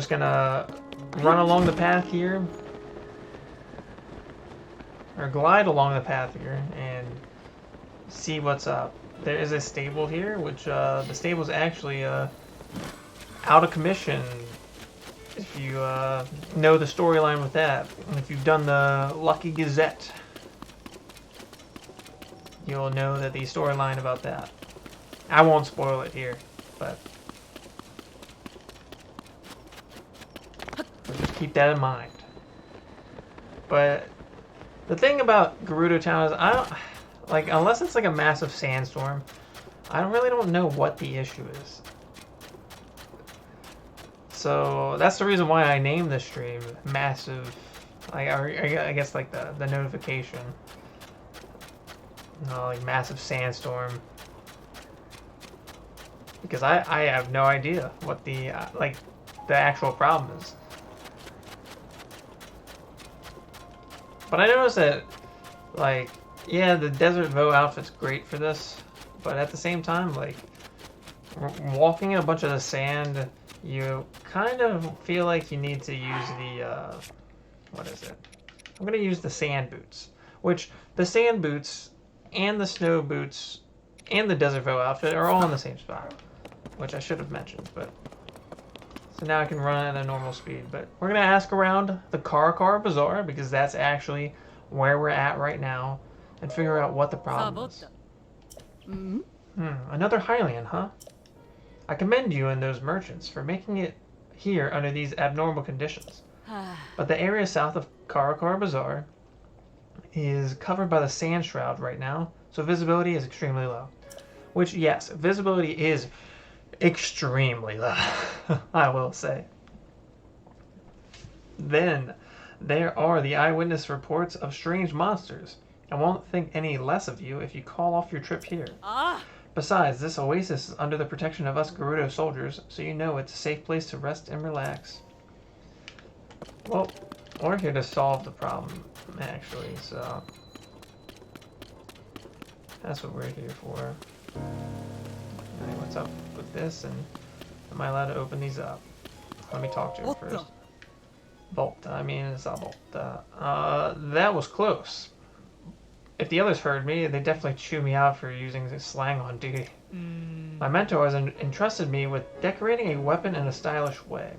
just gonna run along the path here, or glide along the path here, and see what's up. There is a stable here, which the stable's actually out of commission. If you know the storyline with that, and if you've done the Lucky Gazette, you'll know that the storyline about that. I won't spoil it here, but just keep that in mind. But the thing about Gerudo Town is I don't like, unless it's like a massive sandstorm, I really don't know what the issue is. So that's the reason why I named this stream Massive. I guess like the notification. Like Massive Sandstorm. Because I have no idea what the like the actual problem is. But I noticed that, like, yeah, the Desert Voe outfit's great for this, but at the same time, like, walking in a bunch of the sand, you kind of feel like you need to use the, what is it? I'm going to use the sand boots, which the sand boots and the snow boots and the Desert Voe outfit are all in the same spot, which I should have mentioned, but... So now I can run at a normal speed, but we're going to ask around the Car Bazaar, because that's actually where we're at right now, and figure out what the problem is. Another Hylian, huh? I commend you and those merchants for making it here under these abnormal conditions. But the area south of Car Bazaar is covered by the sand shroud right now, so visibility is extremely low. Which, yes, visibility is extremely low, I will say. Then, there are the eyewitness reports of strange monsters. I won't think any less of you if you call off your trip here. Besides, this oasis is under the protection of us Gerudo soldiers, so you know it's a safe place to rest and relax. Well, we're here to solve the problem, actually, so... That's what we're here for. Alright, what's up with this, and am I allowed to open these up? Let me talk to her first. Volta, I mean, it's not Volta. That was close. If the others heard me, they'd definitely chew me out for using this slang on duty. My mentor has entrusted me with decorating a weapon in a stylish way.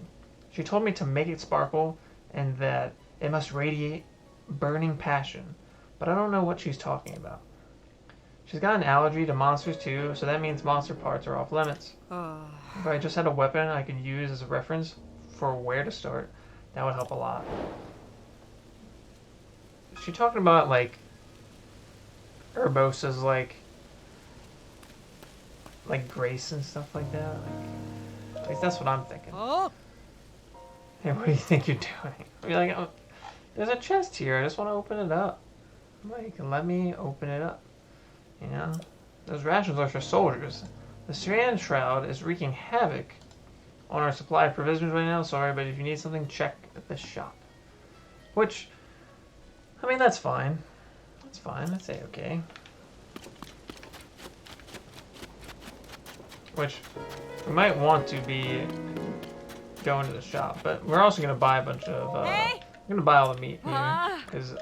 She told me to make it sparkle, and that it must radiate burning passion, but I don't know what she's talking about. She's got an allergy to monsters too, so that means monster parts are off limits. If I just had a weapon I could use as a reference for where to start, that would help a lot. Is she talking about, like, Urbosa's, like grace and stuff like that? Like, at least that's what I'm thinking. Hey, what do you think you're doing? I mean, like, there's a chest here, I just want to open it up. Like, let me open it up. You know? Those rations are for soldiers. The Sand Shroud is wreaking havoc on our supply of provisions right now. Sorry, but if you need something, check at the shop. Which, I mean, that's fine. That's fine. That's A-okay. Which, we might want to be going to the shop, but we're also going to buy a bunch of, I'm going to buy all the meat here, because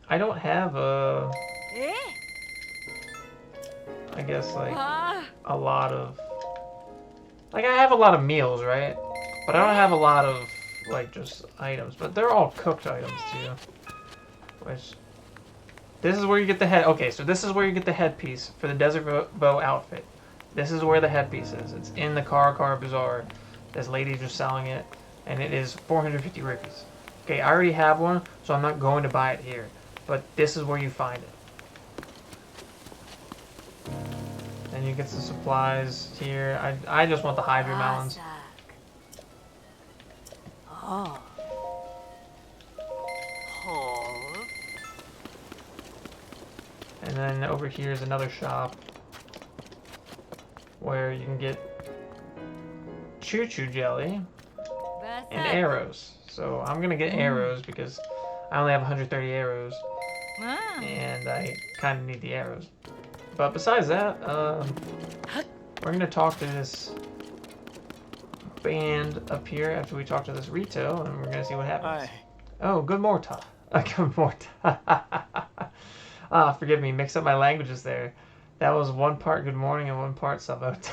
I don't have a... I guess, like, a lot of... Like, I have a lot of meals, right? But I don't have a lot of, like, just items. But they're all cooked items, too. Which... This is where you get the head... Okay, so this is where you get the headpiece for the Desert Voe outfit. This is where the headpiece is. It's in the Car Bazaar. This lady's just selling it. And it is 450 rupees. Okay, I already have one, so I'm not going to buy it here. But this is where you find it. And you get some supplies here. I just want the Hydra Melons. And then over here is another shop where you can get choo-choo jelly and arrows. So I'm gonna get arrows because I only have 130 arrows, and I kind of need the arrows. But besides that, we're gonna talk to this band up here after we talk to this Rito, and we're gonna see what happens. Aye. Oh, good morta. Good morta. Forgive me, mix up my languages there. That was one part good morning and one part sabota.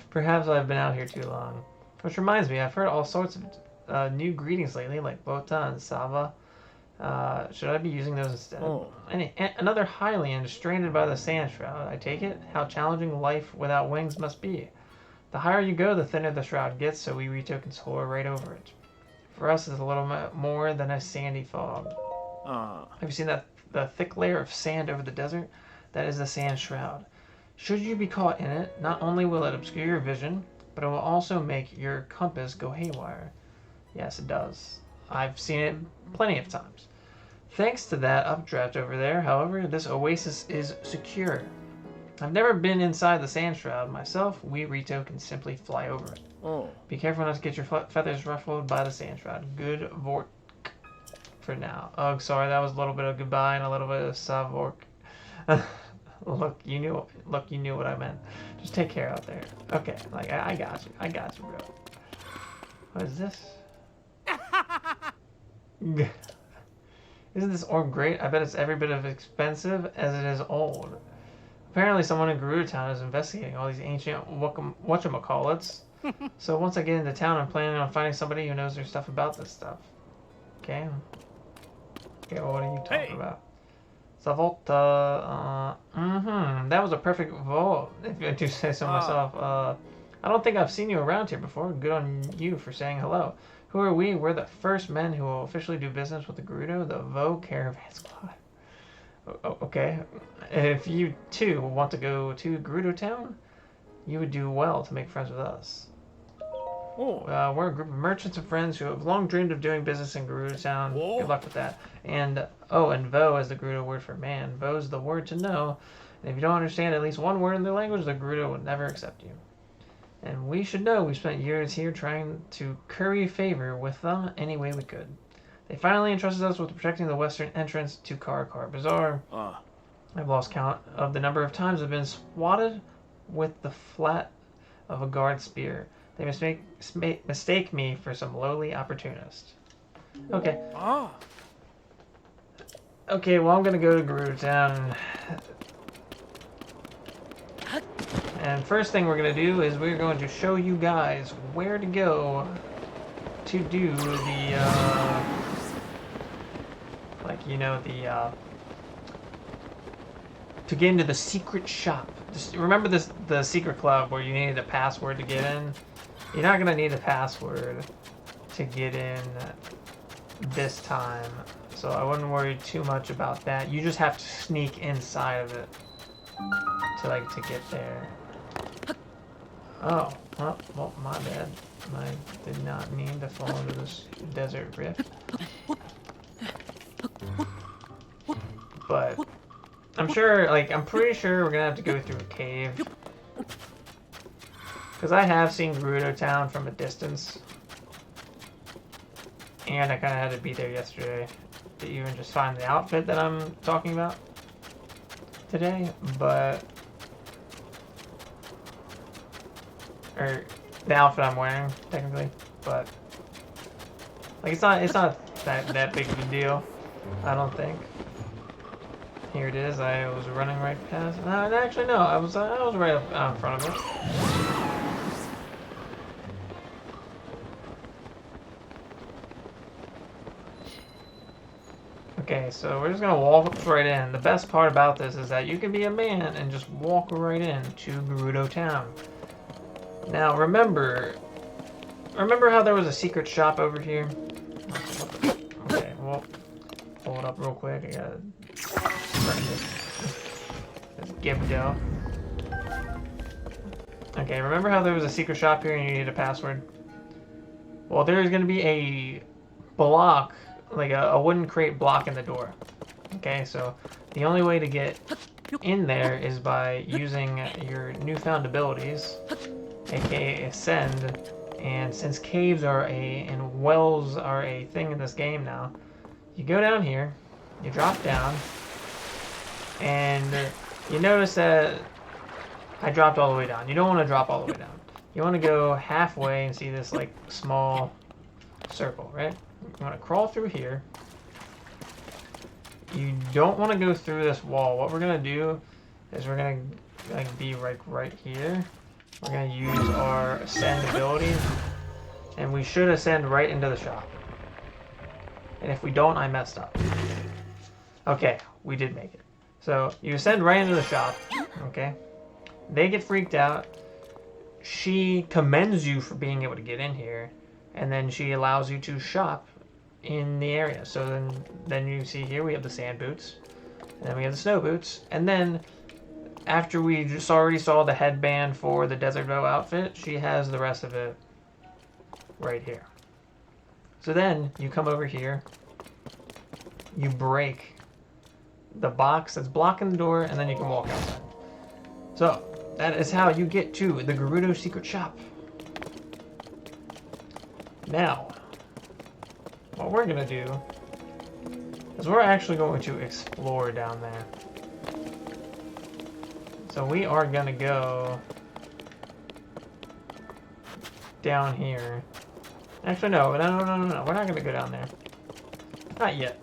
Perhaps I've been out here too long. Which reminds me, I've heard all sorts of new greetings lately, like Bota and Sava. Should I be using those instead? Oh. Another Hylian stranded by the sand shroud. I take it? How challenging life without wings must be. The higher you go, the thinner the shroud gets, so we Rito can soar right over it. For us, it's a little more than a sandy fog. Have you seen the thick layer of sand over the desert? That is the sand shroud. Should you be caught in it, not only will it obscure your vision, but it will also make your compass go haywire. Yes, it does. I've seen it plenty of times. Thanks to that updraft over there, however, this oasis is secure. I've never been inside the sand shroud myself. We Rito can simply fly over it. Oh. Be careful not to get your feathers ruffled by the sand shroud. Good vork for now. Oh, sorry, that was a little bit of goodbye and a little bit of savork. Look, you knew what I meant. Just take care out there. Okay, like I got you. I got you, bro. What is this? Isn't this orb great? I bet it's every bit as expensive as it is old. Apparently someone in Gerudo Town is investigating all these ancient whatchamacallits. So once I get into town, I'm planning on finding somebody who knows their stuff about this stuff. Okay. Okay, well, what are you talking about? Savolta, that was a perfect vote, if I do say so myself. I don't think I've seen you around here before. Good on you for saying hello. Who are we? We're the first men who will officially do business with the Gerudo, the Voe Caravan Squad. Okay. If you, too, want to go to Gerudo Town, you would do well to make friends with us. We're a group of merchants and friends who have long dreamed of doing business in Gerudo Town. Good luck with that. And Voe is the Gerudo word for man. Voe's the word to know. And if you don't understand at least one word in their language, the Gerudo would never accept you. And we should know we spent years here trying to curry favor with them any way we could. They finally entrusted us with protecting the western entrance to Karakar Bazaar. I've lost count of the number of times I've been swatted with the flat of a guard spear. They mistake me for some lowly opportunist. Okay. Okay, well, I'm gonna go to Gerudo Town. And first thing we're gonna do is we're going to show you guys where to go to do the, to get into the secret shop. Just remember the secret club where you needed a password to get in? You're not gonna need a password to get in this time, so I wouldn't worry too much about that. You just have to sneak inside of it to get there. Oh, well, my bad. I did not mean to fall into this desert rift. But I'm pretty sure we're gonna have to go through a cave. Because I have seen Gerudo Town from a distance. And I kind of had to be there yesterday to even just find the outfit that I'm talking about today. Or the outfit I'm wearing, technically. But like it's not that big of a deal, I don't think. Here it is. I was running right past. No, actually no. I was right up in front of it. Okay, so we're just gonna walk right in. The best part about this is that you can be a man and just walk right in to Gerudo Town. Now remember how there was a secret shop over here? Okay, well, pull it up real quick. I gotta this Gerudo. Okay, remember how there was a secret shop here and you need a password? Well, there's gonna be a block, like a wooden crate blocking the door. Okay, so the only way to get in there is by using your newfound abilities, aka Ascend. And since caves and wells are a thing in this game now, you go down here, you drop down, and you notice that I dropped all the way down. You don't want to drop all the way down. You want to go halfway and see this like small circle, right? You want to crawl through here. You don't want to go through this wall. What we're gonna do is we're gonna like be right here. We're gonna use our ascend ability, and we should ascend right into the shop. And if we don't, I messed up. Okay, we did make it. So you ascend right into the shop. Okay, they get freaked out. She commends you for being able to get in here, and then she allows you to shop in the area. So then you see here we have the sand boots, and then we have the snow boots, and then after we just already saw the headband for the Desert Voe outfit, she has the rest of it right here. So then you come over here, you break the box that's blocking the door, and then you can walk outside. So that is how you get to the Gerudo secret shop. Now, what we're gonna do is we're actually going to explore down there. So we are gonna go down here. Actually, no. We're not gonna go down there. Not yet.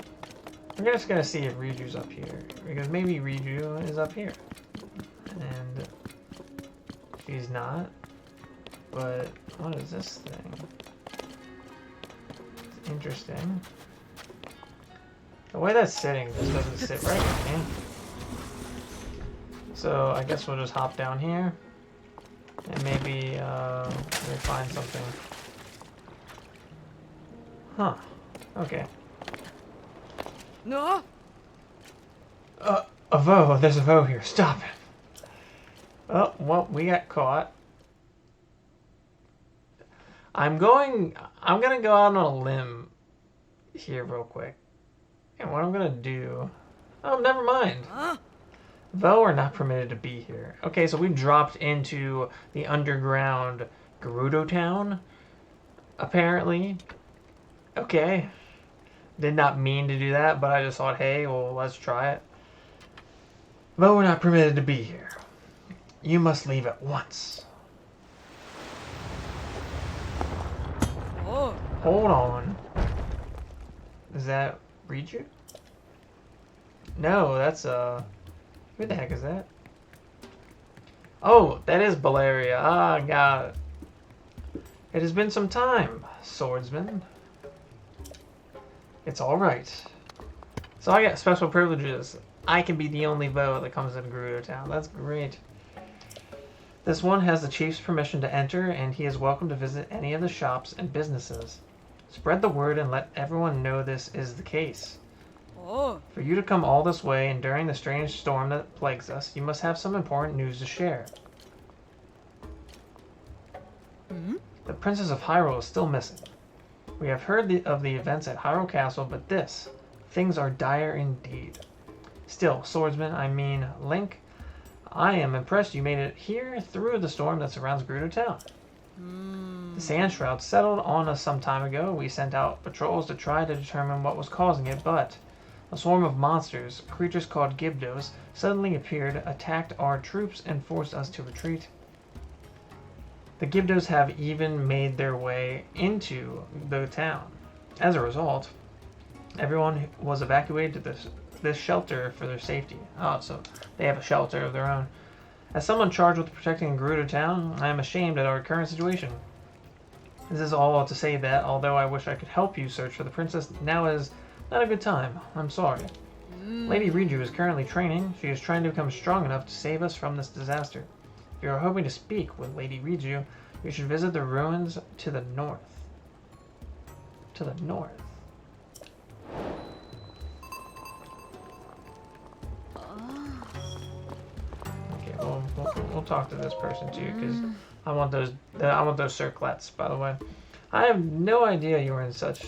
We're just gonna see if Riju's up here, because maybe Riju is up here, and she's not. But what is this thing? It's interesting. The way that's sitting just doesn't sit right with me. So I guess we'll just hop down here, and maybe we'll find something. Huh. Okay. No. A Voe. There's a Voe here. Stop it. Oh, well, we got caught. I'm gonna go out on a limb here real quick. And what I'm gonna do... Oh, never mind. Voe are not permitted to be here. Okay, so we dropped into the underground Gerudo Town, apparently. Okay. Did not mean to do that, but I just thought, hey, well, let's try it. Voe are not permitted to be here. You must leave at once. Oh. Hold on. Is that Riju? No, that's who the heck is that? Oh, that is Valeria. Ah, got it. It has been some time, swordsman. It's alright. So I got special privileges. I can be the only Voe that comes into Gerudo Town. That's great. This one has the chief's permission to enter, and he is welcome to visit any of the shops and businesses. Spread the word and let everyone know this is the case. Oh. For you to come all this way and during the strange storm that plagues us, you must have some important news to share. The Princess of Hyrule is still missing. We have heard of the events at Hyrule Castle, but things are dire indeed. Still, swordsman, I mean Link, I am impressed you made it here through the storm that surrounds Gerudo Town. The sand shroud settled on us some time ago. We sent out patrols to try to determine what was causing it, but a swarm of monsters, creatures called Gibdos, suddenly appeared, attacked our troops, and forced us to retreat. The Gibdos have even made their way into the town. As a result, everyone was evacuated to this shelter for their safety. Oh, so they have a shelter of their own. As someone charged with protecting Gerudo Town, I am ashamed at our current situation. This is all to say that, although I wish I could help you search for the princess, now is not a good time. I'm sorry. Lady Riju is currently training. She is trying to become strong enough to save us from this disaster. If you are hoping to speak with Lady Riju, you should visit the ruins to the north. To the north. Okay, we'll talk to this person too, because I want those circlets. By the way, I have no idea you were in such.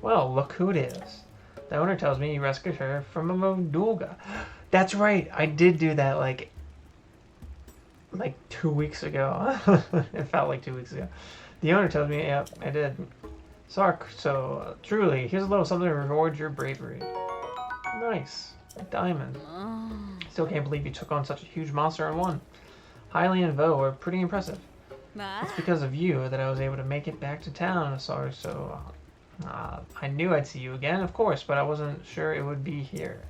Well, look who it is. The owner tells me you rescued her from a Modulga. That's right, I did do that like 2 weeks ago. It felt like 2 weeks ago. The owner tells me, yeah, I did. Sark, so truly, here's a little something to reward your bravery. Nice. A diamond. Still can't believe you took on such a huge monster and won. Hylia and Voe were pretty impressive. Ma? It's because of you that I was able to make it back to town. Sorry, so I knew I'd see you again, of course, but I wasn't sure it would be here.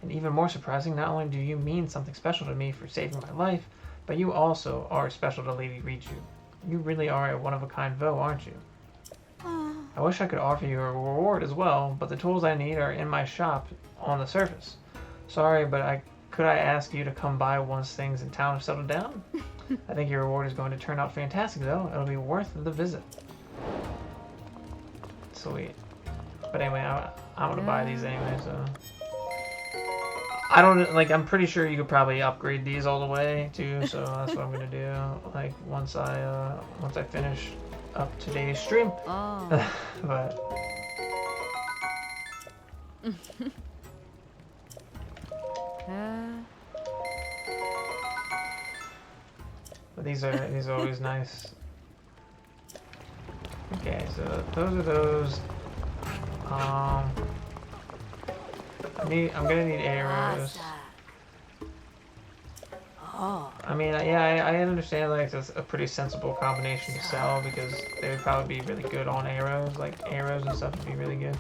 And even more surprising, not only do you mean something special to me for saving my life, but you also are special to Lady Riju. You really are a one-of-a-kind Voe, aren't you? I wish I could offer you a reward as well, but the tools I need are in my shop on the surface. Sorry, but could I ask you to come by once things in town have settled down? I think your reward is going to turn out fantastic, though. It'll be worth the visit. Sweet. But anyway, I'm gonna buy these anyway, so... I don't, like, I'm pretty sure you could probably upgrade these all the way, too, so that's what I'm gonna do, like, once I finish up today's stream. Oh. But... But these are always nice. Okay, so those are those. I'm gonna need arrows. I mean, yeah, I understand like it's a pretty sensible combination to sell because they would probably be really good on arrows. Like arrows and stuff would be really good.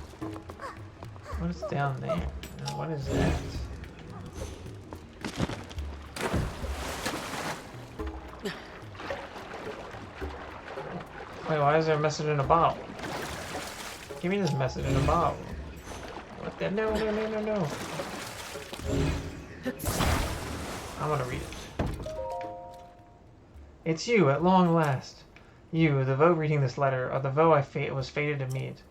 What is down there? What is that? Wait, why is there a message in a bottle? Give me this message in a bottle. What the? No. I'm gonna read it. It's you, at long last. You, the Voe reading this letter, are the Voe I was fated to meet.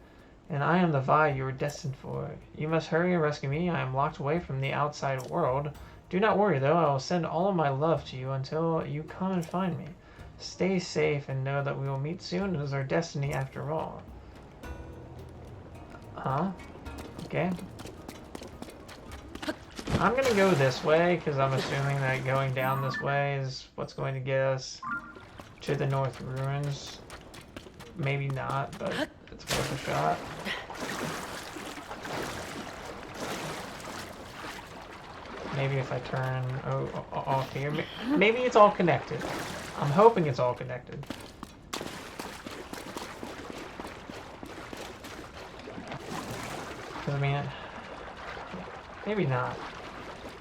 And I am the Vi you were destined for. You must hurry and rescue me. I am locked away from the outside world. Do not worry, though. I will send all of my love to you until you come and find me. Stay safe and know that we will meet soon. It is our destiny after all. Huh? Okay. I'm gonna go this way because I'm assuming that going down this way is what's going to get us to the North Ruins. Maybe not, but it's worth a shot. Maybe if I turn off here, maybe it's all connected. I'm hoping it's all connected. Because I mean, maybe not.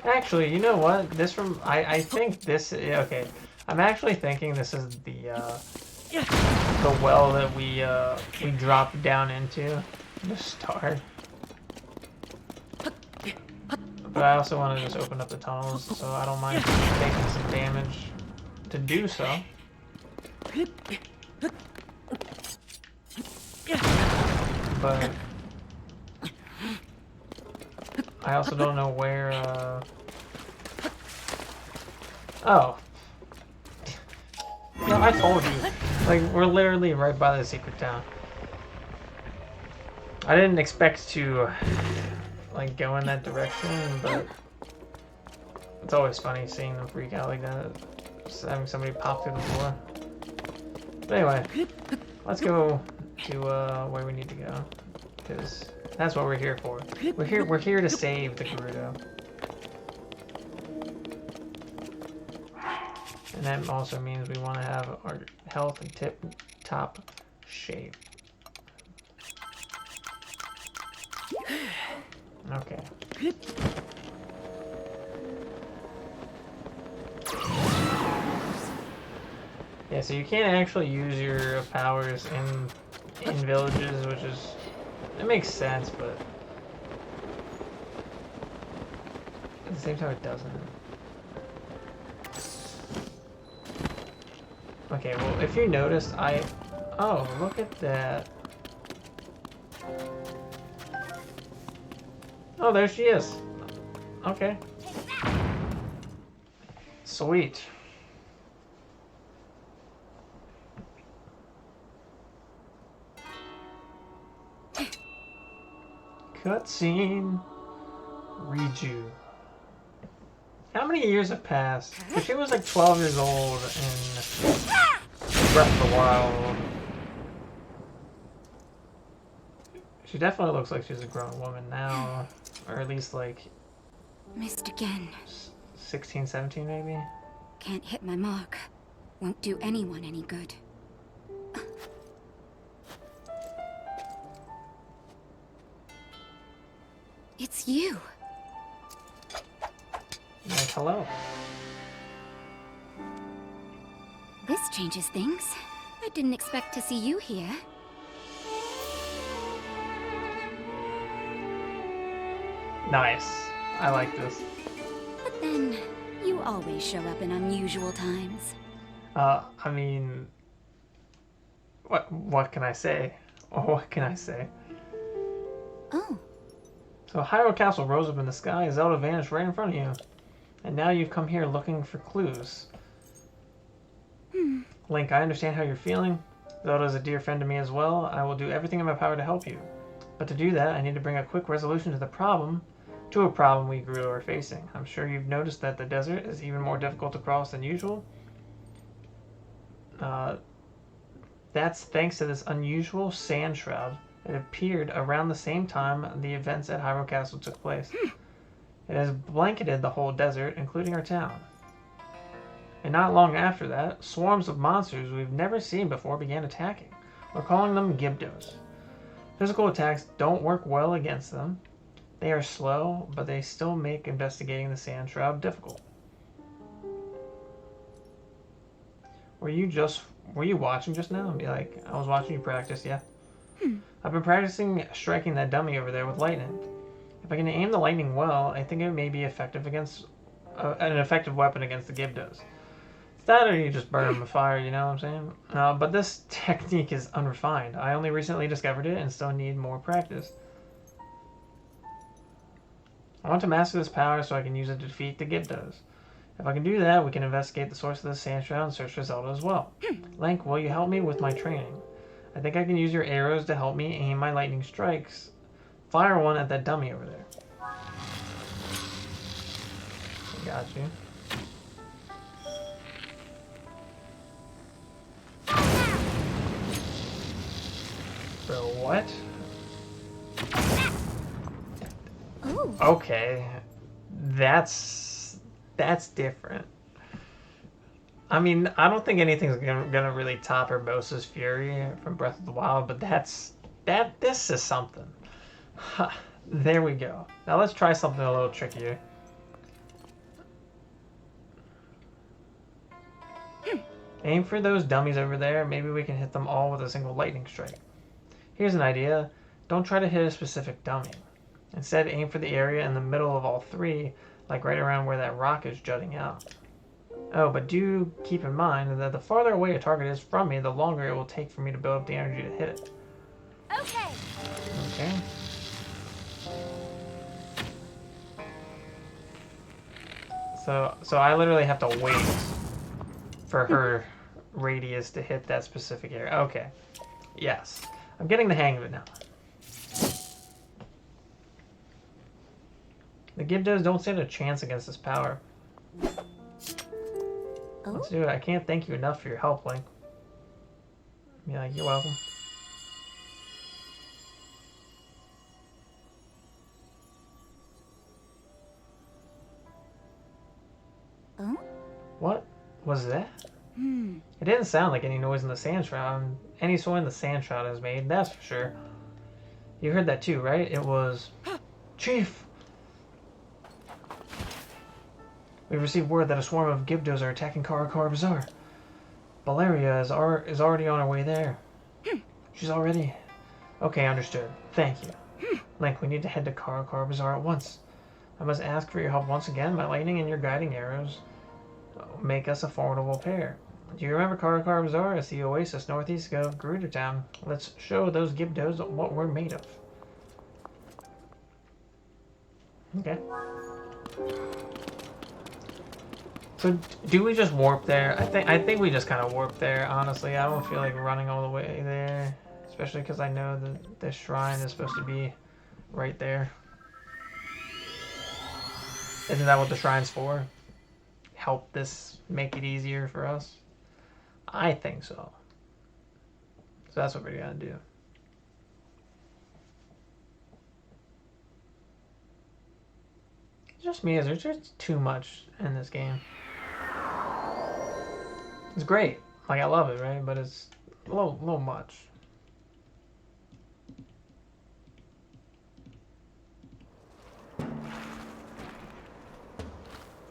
Actually, you know what? I think this. Okay, I'm actually thinking this is the well that we dropped down into the start. But I also want to just open up the tunnels, so I don't mind taking some damage to do so. But I also don't know where, Oh. Yeah, I told you. Like, we're literally right by the secret town. I didn't expect to, like, go in that direction, but it's always funny seeing them freak out like that. Just having somebody pop through the door. But anyway, let's go to where we need to go, because that's what we're here for. We're here to save the Gerudo. And that also means we want to have our health in tip-top shape. Okay. Yeah, so you can't actually use your powers in villages, which is... It makes sense, but... At the same time, it doesn't. Okay, well, if you noticed, Oh, look at that. Oh, there she is. Okay. Sweet. Cutscene. Riju. How many years have passed? Because she was like 12 years old in Breath of the Wild. She definitely looks like she's a grown woman now. Or at least like... Missed again. 16, 17 maybe? Can't hit my mark. Won't do anyone any good. It's you. Like, hello. This changes things. I didn't expect to see you here. Nice. I like this. But then, you always show up in unusual times. I mean, what can I say? What can I say? Oh. So Hyrule Castle rose up in the sky, Zelda vanished right in front of you. And now you've come here looking for clues. Link, I understand how you're feeling. Zelda is a dear friend to me as well. I will do everything in my power to help you. But to do that, I need to bring a quick resolution to a problem we Gerudo are facing. I'm sure you've noticed that the desert is even more difficult to cross than usual. That's thanks to this unusual sand shroud. It appeared around the same time the events at Hyrule Castle took place. It has blanketed the whole desert, including our town. And not long after that, swarms of monsters we've never seen before began attacking. We're calling them Gibdos. Physical attacks don't work well against them. They are slow, but they still make investigating the sand shroud difficult. Were you watching just now? Be like, I was watching you practice, yeah. I've been practicing striking that dummy over there with lightning. If I can aim the lightning well, I think it may be effective against an effective weapon against the Gibdos. It's that or you just burn them with fire, you know what I'm saying? But this technique is unrefined. I only recently discovered it and still need more practice. I want to master this power so I can use it to defeat the Gibdos. If I can do that, we can investigate the source of the sand shroud and search for Zelda as well. Link, will you help me with my training? I think I can use your arrows to help me aim my lightning strikes. Fire one at that dummy over there. I got you. Bro, what? Ooh. Okay. That's different. I mean, I don't think anything's gonna really top Urbosa's Fury from Breath of the Wild, but this is something. There we go. Now let's try something a little trickier. Aim for those dummies over there. Maybe we can hit them all with a single lightning strike. Here's an idea. Don't try to hit a specific dummy. Instead, aim for the area in the middle of all three, like right around where that rock is jutting out. Oh, but do keep in mind that the farther away a target is from me, the longer it will take for me to build up the energy to hit it. Okay. Okay. So I literally have to wait for her radius to hit that specific area. Okay. Yes. I'm getting the hang of it now. The Gibdos don't stand a chance against this power. Oh? Let's do it. I can't thank you enough for your help, Link. Yeah, you're welcome. Oh? What was that? Hmm. It didn't sound like any noise in the sand shroud. Any soil in the sand shroud has made, that's for sure. You heard that too, right? It was... Chief! We've received word that a swarm of Gibdos are attacking Karakara Bazaar. Valeria is already on her way there. She's already... Okay, understood. Thank you. Link, we need to head to Karakara Bazaar at once. I must ask for your help once again. My lightning and your guiding arrows make us a formidable pair. Do you remember Karakara Bazaar? It's the oasis northeast of Gerudo Town. Let's show those Gibdos what we're made of. Okay. So do we just warp there? I think we just kind of warp there. Honestly, I don't feel like running all the way there, especially because I know that this shrine is supposed to be right there. Isn't that what the shrine's for? Help this make it easier for us? I think so. So that's what we're gonna do. It's just me, is there just too much in this game? It's great. Like, I love it, right? But it's a little much.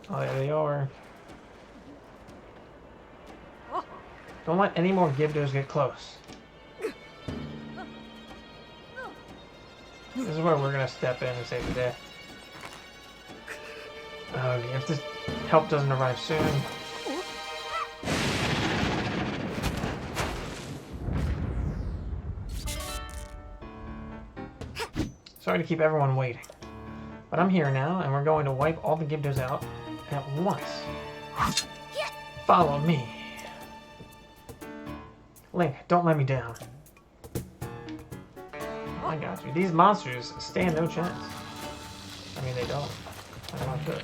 Oh, yeah, they are. Don't let any more Gibdos get close. This is where we're gonna step in and save the day. Okay, if this help doesn't arrive soon. Sorry to keep everyone waiting. But I'm here now, and we're going to wipe all the Gibdos out at once. Follow me. Link, don't let me down. I got you. These monsters stand no chance. I mean, they don't. I don't want to.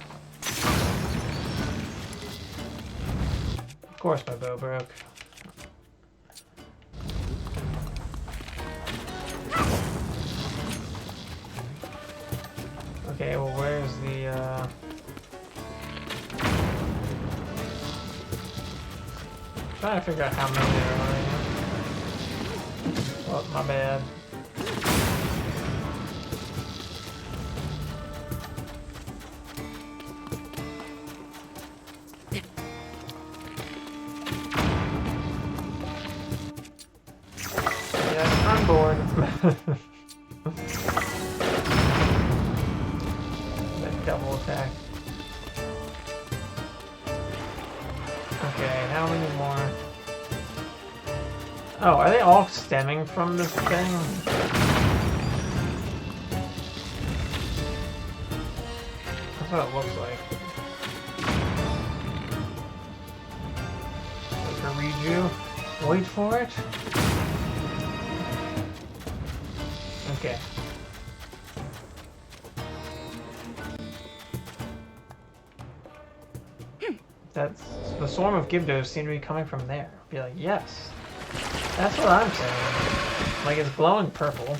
Of course my bow broke. Okay, well, where's the, trying to figure out how many there are. Oh, my bad. Yeah, I'm bored. That double attack. Okay, how many more? Oh, are they all stemming from this thing? That's what it looks like. Wait for Riju. Wait for it. Okay. That's the swarm of Gibdos seem to be coming from there. Be like, yes. That's what I'm saying. Like, it's glowing purple.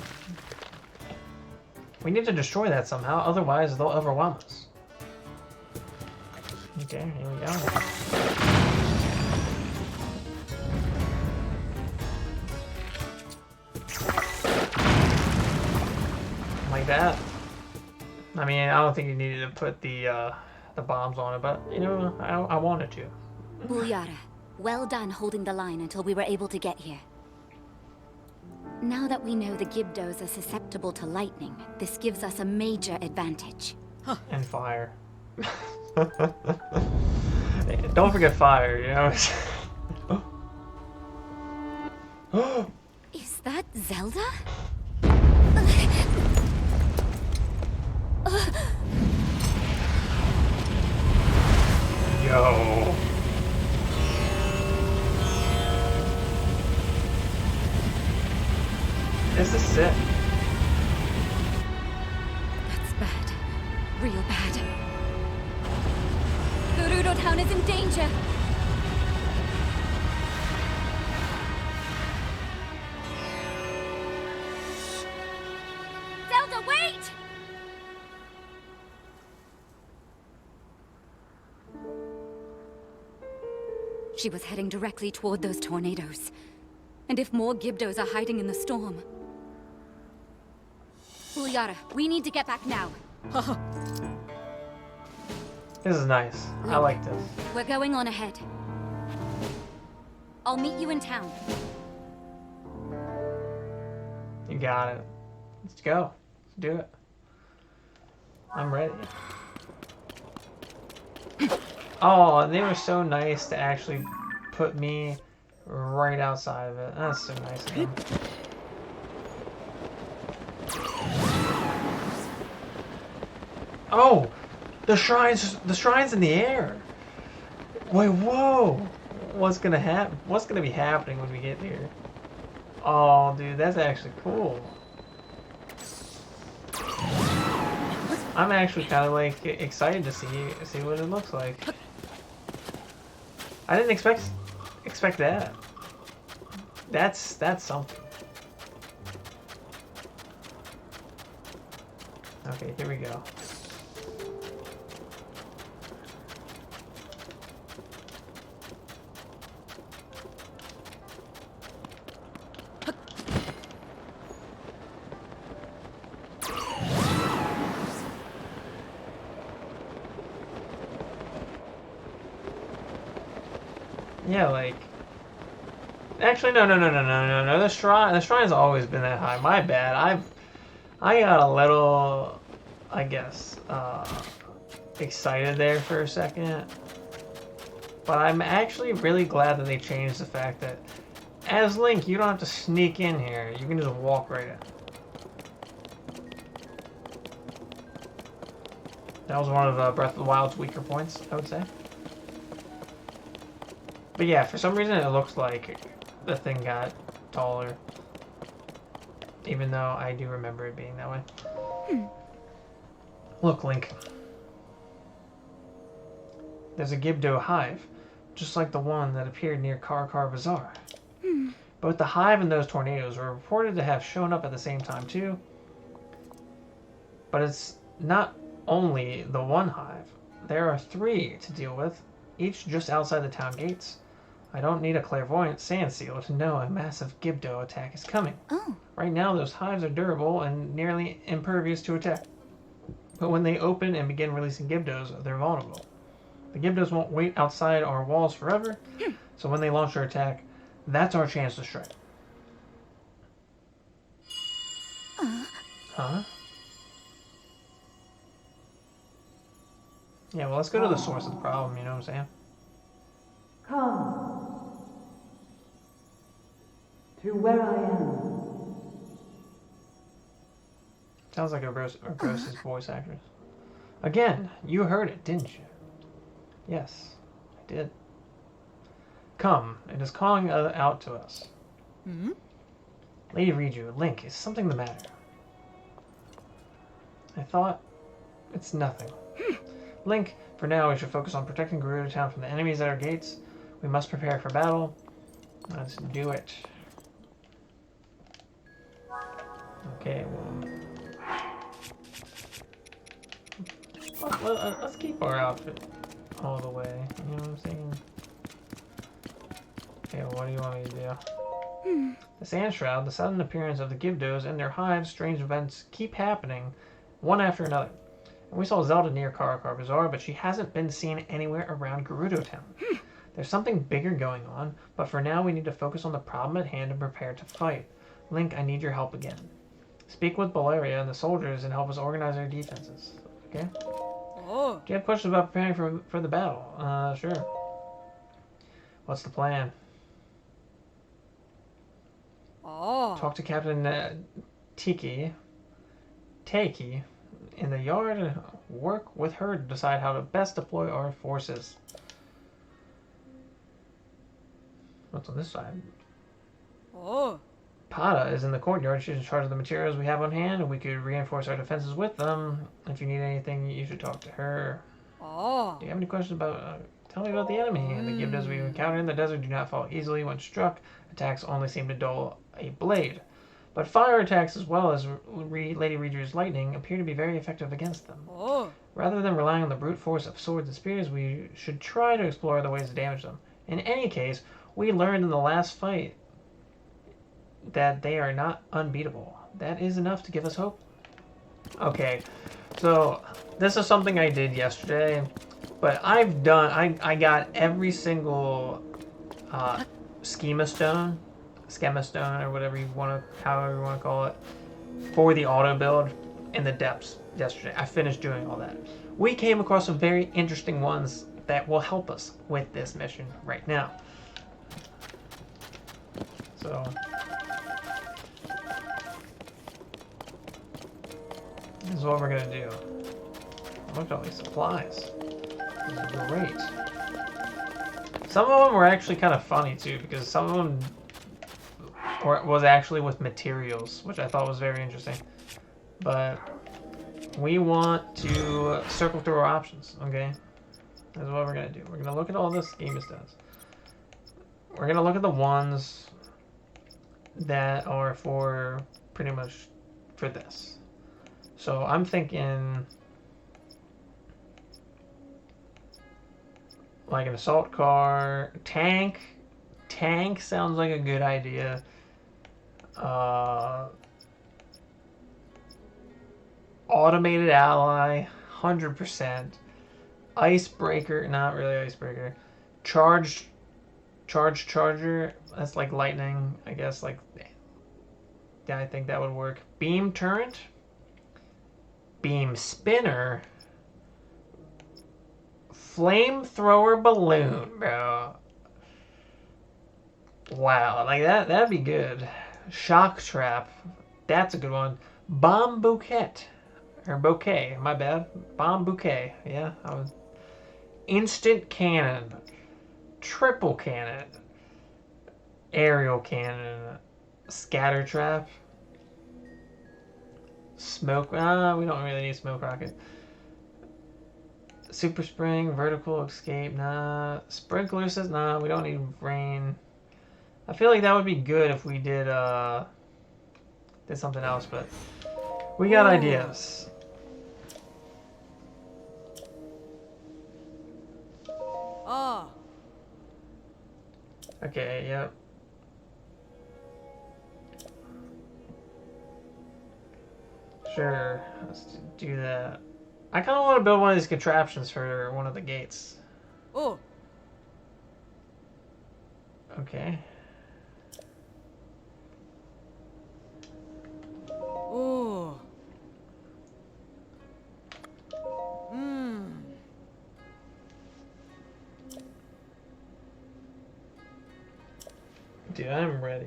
We need to destroy that somehow, otherwise they'll overwhelm us. Okay, here we go. Like that. I mean, I don't think you needed to put the bombs on it, but, you know, I wanted to. Ulyara, well done holding the line until we were able to get here. Now that we know the Gibdos are susceptible to lightning, this gives us a major advantage. And fire. Don't forget fire, you know? Is that Zelda? Yo. This is sick. That's bad. Real bad. Gerudo Town is in danger. Zelda, wait! She was heading directly toward those tornadoes. And if more Gibdos are hiding in the storm... Ulyara, we need to get back now. This is nice. I like this. We're going on ahead. I'll meet you in town. You got it. Let's go. Let's do it. I'm ready. Oh, and they were so nice to actually put me right outside of it. That's so nice of them. Oh, the shrine's in the air. Wait, whoa! What's gonna happen? What's gonna be happening when we get here? Oh, dude, that's actually cool. I'm actually kind of like excited to see what it looks like. I didn't expect that. That's something. Okay, here we go. Yeah, like... Actually, no. The shrine's always been that high. My bad. I got a little, I guess, excited there for a second. But I'm actually really glad that they changed the fact that as Link, you don't have to sneak in here. You can just walk right in. That was one of Breath of the Wild's weaker points, I would say. But yeah, for some reason it looks like the thing got taller. Even though I do remember it being that way. Look, Link. There's a Gibdo hive, just like the one that appeared near Karkar Bazaar. Both the hive and those tornadoes were reported to have shown up at the same time too. But it's not only the one hive. There are 3 to deal with, each just outside the town gates. I don't need a clairvoyant sand seal to know a massive Gibdo attack is coming. Oh. Right now, those hives are durable and nearly impervious to attack. But when they open and begin releasing Gibdos, they're vulnerable. The Gibdos won't wait outside our walls forever, so when they launch their attack, that's our chance to strike. Huh? Yeah, well, let's go to the source of the problem, you know what I'm saying? Come to where I am. Sounds like a Gross's voice actress. Again, you heard it, didn't you? Yes, I did. Come, it is calling out to us. Lady Riju, Link, is something the matter? I thought it's nothing. Link, for now we should focus on protecting Gerudo Town from the enemies at our gates. We must prepare for battle. Let's do it. Okay, well... Let's keep our outfit all the way. You know what I'm saying? Okay, what do you want me to do? The Sand Shroud, the sudden appearance of the Gibdos and their hives, strange events keep happening, one after another. And we saw Zelda near Karkar Bazaar, but she hasn't been seen anywhere around Gerudo Town. There's something bigger going on, but for now we need to focus on the problem at hand and prepare to fight. Link, I need your help again. Speak with Valeria and the soldiers and help us organize our defenses. Okay? Oh. Do you have questions about preparing for the battle? Sure. What's the plan? Oh. Talk to Captain Taiki in the yard and work with her to decide how to best deploy our forces. What's on this side? Oh. Pada is in the courtyard. She's in charge of the materials we have on hand, and we could reinforce our defenses with them. If you need anything, you should talk to her. Oh. Do you have any questions about... tell me about the enemy. The Gibdos we encounter in the desert do not fall easily when struck. Attacks only seem to dull a blade. But fire attacks, as well as Lady Riju's lightning, appear to be very effective against them. Oh. Rather than relying on the brute force of swords and spears, we should try to explore other ways to damage them. In any case, we learned in the last fight that they are not unbeatable. That is enough to give us hope. Okay, so this is something I did yesterday, but I've done, I got every single schema stone, or whatever you want to, however you want to call it, for the auto build in the depths yesterday. I finished doing all that. We came across some very interesting ones that will help us with this mission right now. So this is what we're gonna do. Look at all these supplies. These are great. Some of them were actually kind of funny too, because some of them was actually with materials, which I thought was very interesting. But we want to circle through our options, okay? That's what we're gonna do. We're gonna look at all the schema stats. We're gonna look at the ones that are for pretty much for this. So I'm thinking like an assault car, tank. Tank sounds like a good idea. Automated ally, 100%. Icebreaker, not really icebreaker. Charged Charge charger. That's like lightning, I guess. Like, yeah, I think that would work. Beam turret. Beam spinner. Flamethrower balloon, bro. Wow, like that'd be good. Shock trap. That's a good one. Bomb bouquet. Or bouquet, my bad. Bomb bouquet. Yeah, I was. Instant cannon. Triple cannon. Aerial cannon. Scatter trap. Smoke. We don't really need smoke rocket. Super spring. Vertical escape. Nah. Sprinkler says nah. We don't need rain. I feel like that would be good if we did something else, but we got ideas. Ah. Okay, yep. Sure, let's do that. I kind of want to build one of these contraptions for one of the gates. Oh. Okay. Oh. Dude, I'm ready.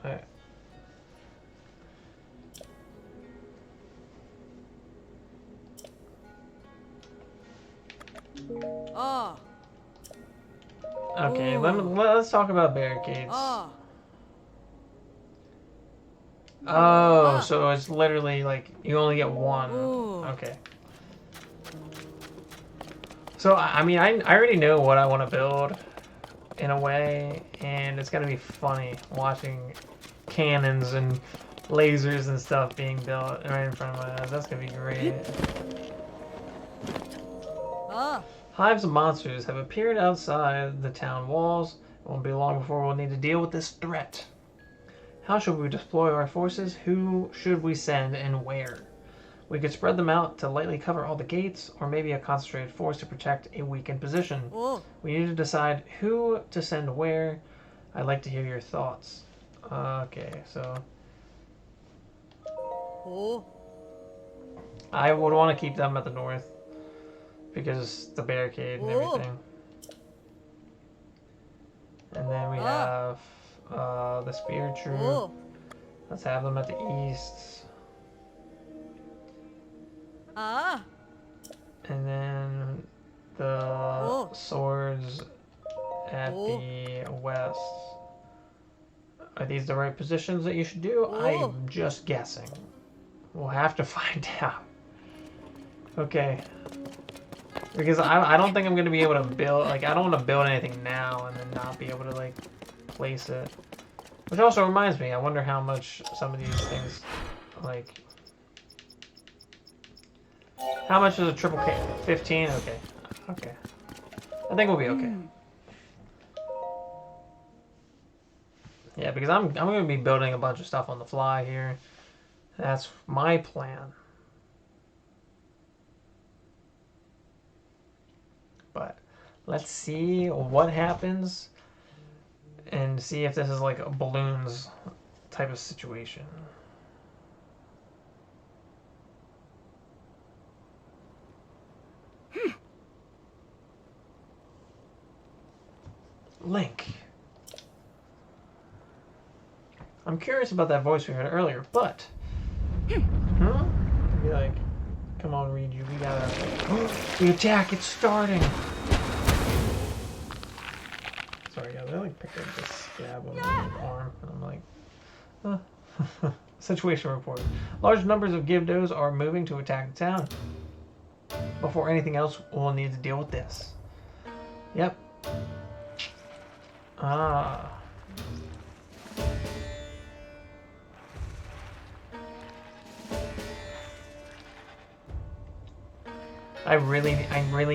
Alright. Ah. Okay, let's talk about barricades. Ah. Oh, so it's literally like you only get one. Ooh. Okay. So I mean, I already know what I want to build in a way, and it's gonna be funny watching cannons and lasers and stuff being built right in front of my eyes. That's gonna be great. Ah. Hives of monsters have appeared outside the town walls. It won't be long before we'll need to deal with this threat. How should we deploy our forces? Who should we send and where? We could spread them out to lightly cover all the gates, or maybe a concentrated force to protect a weakened position. Oh. We need to decide who to send where. I'd like to hear your thoughts. Okay, so Oh. I would want to keep them at the north because the barricade and everything. And then we have the spear troop. Oh. Let's have them at the east. Ah. And then the swords at the west. Are these the right positions that you should do? I'm just guessing. We'll have to find out. Okay. Because I don't think I'm going to be able to build... Like, I don't want to build anything now and then not be able to, like, place it. Which also reminds me, I wonder how much some of these things, like... How much is a triple K? 15? Okay. Okay. I think we'll be okay. Yeah, because I'm going to be building a bunch of stuff on the fly here. That's my plan. But let's see what happens and see if this is like a balloons type of situation. Link. I'm curious about that voice we heard earlier, but... Huh? Be like, come on, Riju, we gotta... The attack, it's starting! Sorry, guys, I like picked up this scab on my arm, and I'm like... Situation report. Large numbers of Gibdos are moving to attack the town. Before anything else, we'll need to deal with this. Yep. Ah. I really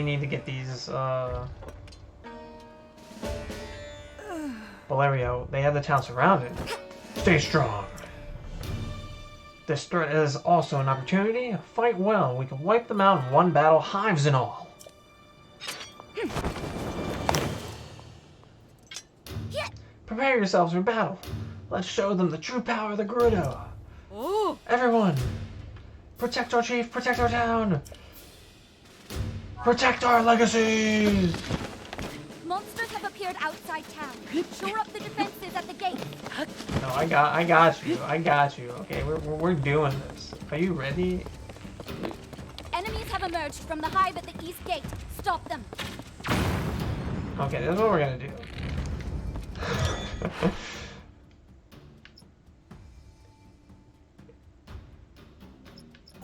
need to get these, Valerio, they have the town surrounded. Stay strong. This threat is also an opportunity. Fight well. We can wipe them out in one battle, hives and all. Prepare yourselves for battle. Let's show them the true power of the Gerudo. Oh. Everyone, protect our chief, protect our town. Protect our legacy. Monsters have appeared outside town. Shore up the defenses at the gate. No, I got you. I got you. Okay, we're doing this. Are you ready? Enemies have emerged from the hive at the east gate. Stop them. Okay, this is what we're gonna do.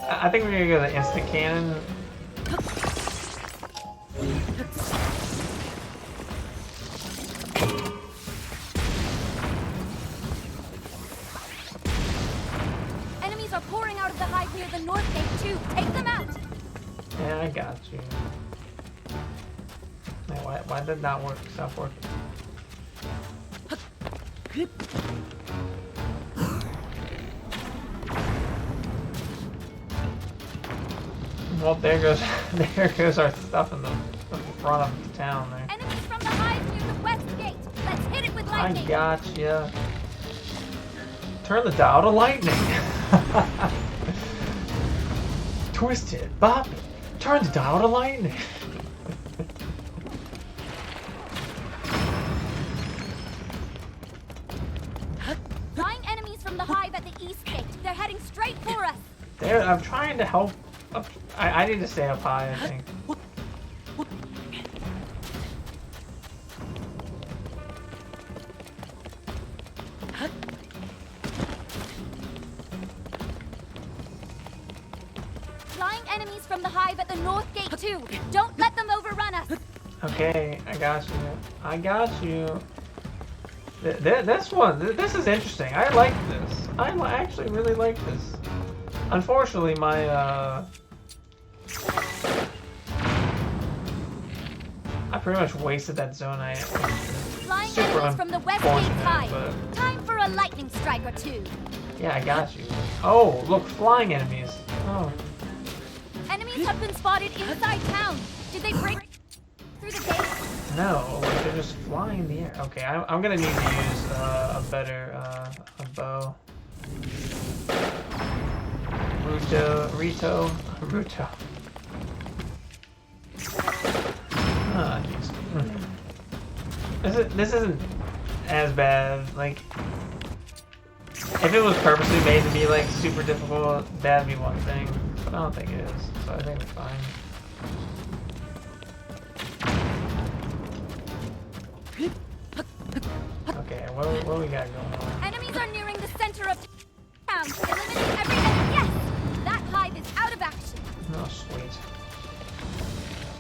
I think we're gonna go the instant cannon. Enemies are pouring out of the hive near the north gate too. Take them out. Yeah, I got you. Man, why did that work? Stop working. Well, there goes our stuff in the front of the town there. Enemies from the hive near the west gate. Let's hit it with lightning. I gotcha. Turn the dial to lightning. Twist it, bop it. Turn the dial to lightning. Flying enemies from the hive at the east gate. They're heading straight for us. There, I'm trying to help. I need to stay up high, I think. Flying enemies from the hive at the north gate too. Don't let them overrun us. Okay, I got you. I got you. This one, this is interesting. I like this. I actually really like this. Unfortunately, my I pretty much wasted that zone. Flying Super enemies from the west gate unfortunate, hive. but Time for a lightning strike or two. yeah, I got you. Oh, look, flying enemies. Oh, Enemies have been spotted inside town. Did they break through the gate? no, like, they're just flying in the air. Okay, I'm gonna need to use a better a bow. Rito. Ah, jeez. This isn't as bad. Like, if it was purposely made to be like super difficult, that'd be one thing. But I don't think it is, so I think we're fine. Okay, what do we got going on? Enemies are nearing the center of town. Eliminate every enemy. Yes! That hive is out of action. Oh, sweet.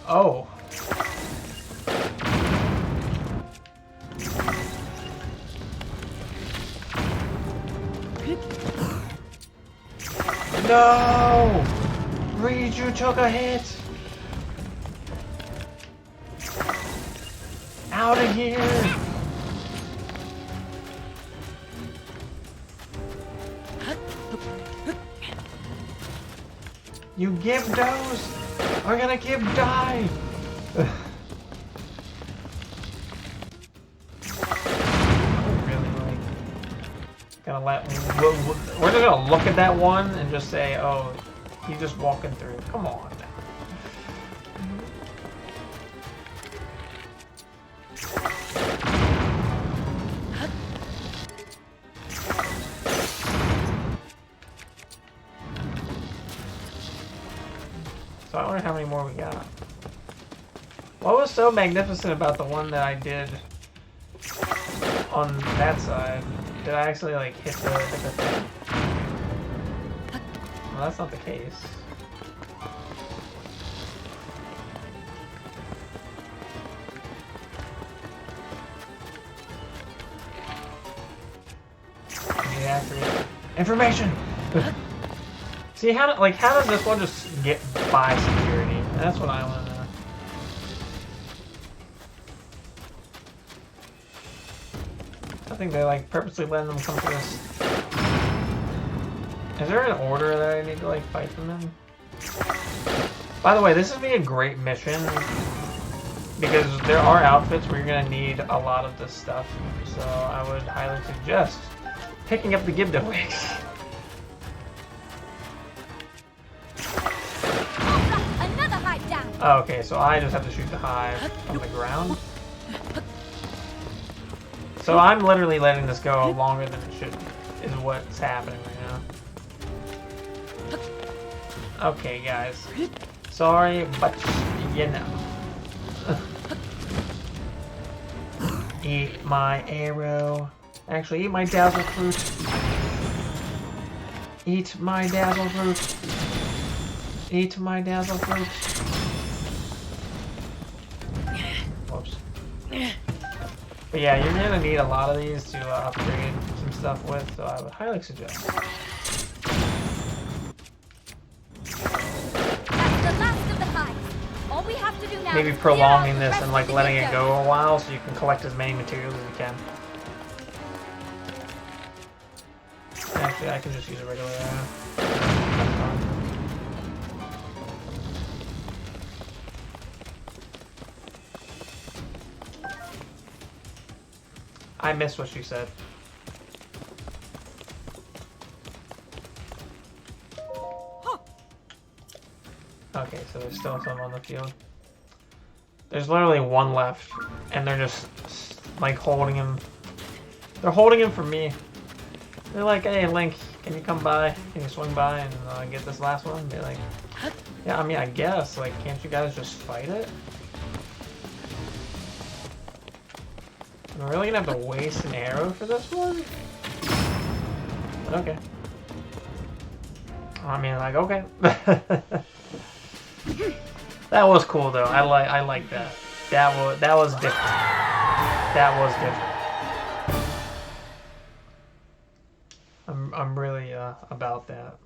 Oh. No! Riju took a hit! Out of here! You Gibdos are gonna Gib die! Gonna we're just gonna look at that one and just say, oh, he's just walking through. Come on. So I wonder how many more we got. What was so magnificent about the one that I did on that side? Did I actually like hit the thing? Well, that's not the case. Accurate information. See how does this one just get by security? That's what I want to know. I think they like purposely letting them come to this. Is there an order that I need to like fight them in? By the way, this would be a great mission because there are outfits where you're gonna need a lot of this stuff. So I would highly suggest picking up the Gibdo wigs. Another hive down. Okay, so I just have to shoot the hive from the ground. So I'm literally letting this go longer than it should, is what's happening right now. Okay, guys. Sorry, but you know. Eat my arrow. Actually, eat my dazzle fruit. Eat my dazzle fruit. Eat my dazzle fruit. Whoops. But yeah, you're gonna need a lot of these to upgrade some stuff with, so I would highly suggest. That's the last of the hives. All we have to do now Maybe is prolonging clear out this the and rest like of the letting it Gibdo. go a while so you can collect as many materials as you can. Actually, I can just use a regular arrow. I missed what she said. Okay, so there's still some on the field. There's literally one left, and they're just like holding him. They're holding him for me. They're like, "Hey, Link, can you come by? Can you swing by and get this last one?" They're like, "Yeah, I mean, I guess. Like, can't you guys just fight it?" I'm really gonna have to waste an arrow for this one? But okay. I mean, like, okay. That was cool though. I like that. That was different. That was different. I'm really about that.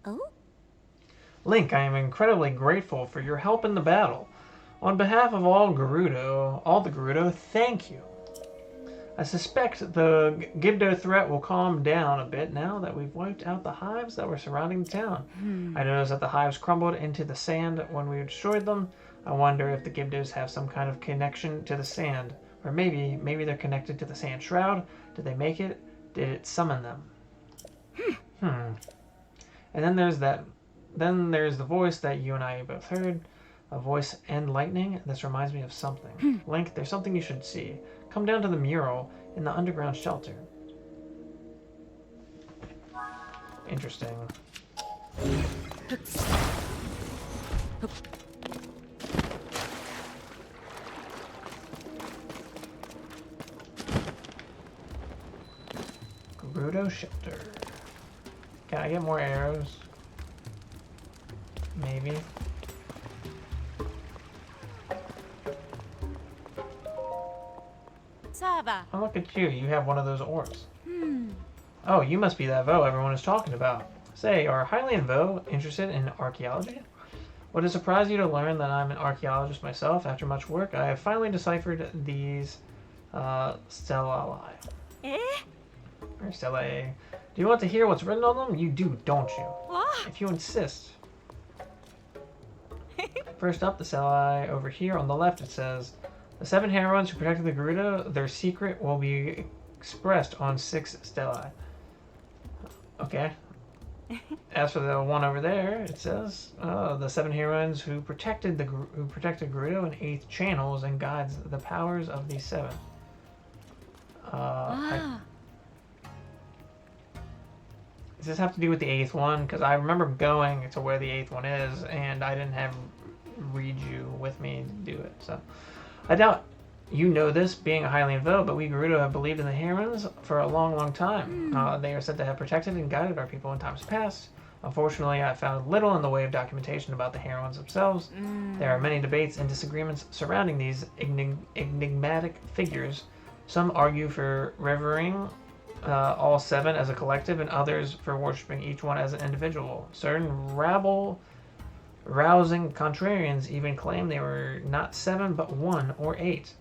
Oh? Link, I am incredibly grateful for your help in the battle. On behalf of all the Gerudo, thank you. I suspect the Gibdo threat will calm down a bit now that we've wiped out the hives that were surrounding the town. I noticed that the hives crumbled into the sand when we destroyed them. I wonder if the Gibdos have some kind of connection to the sand. Or maybe they're connected to the sand shroud. Did they make it? Did it summon them? And then there's the voice that you and I both heard. A voice and lightning. This reminds me of something. Link, there's something you should see. Come down to the mural in the underground shelter. Interesting. Gerudo shelter. Can I get more arrows? Maybe. Saba. Oh, look at you. You have one of those orbs. Oh, you must be that Voe everyone is talking about. Say, are Hylian Voe interested in archaeology? Would it surprise you to learn that I'm an archaeologist myself? After much work, I have finally deciphered these stellae. Or stellae. Do you want to hear what's written on them? You do, don't you? What? If you insist. First up, the stellae over here on the left, it says, the 7 heroines who protected the Gerudo, their secret will be expressed on 6 stellae. Okay. As for the one over there, it says the 7 heroines who protected Gerudo in 8 channels and guides the powers of these 7. Does this have to do with the 8th one? Because I remember going to where the 8th one is, and I didn't have Reiju with me to do it. So I doubt you know this, being a Hylian Voe, but we Gerudo have believed in the herons for a long, long time. They are said to have protected and guided our people in times past. Unfortunately, I found little in the way of documentation about the herons themselves. There are many debates and disagreements surrounding these enigmatic figures. Some argue for revering all 7 as a collective, and others for worshipping each one as an individual. Certain rabble-rousing contrarians even claim they were not 7 but 1 or 8.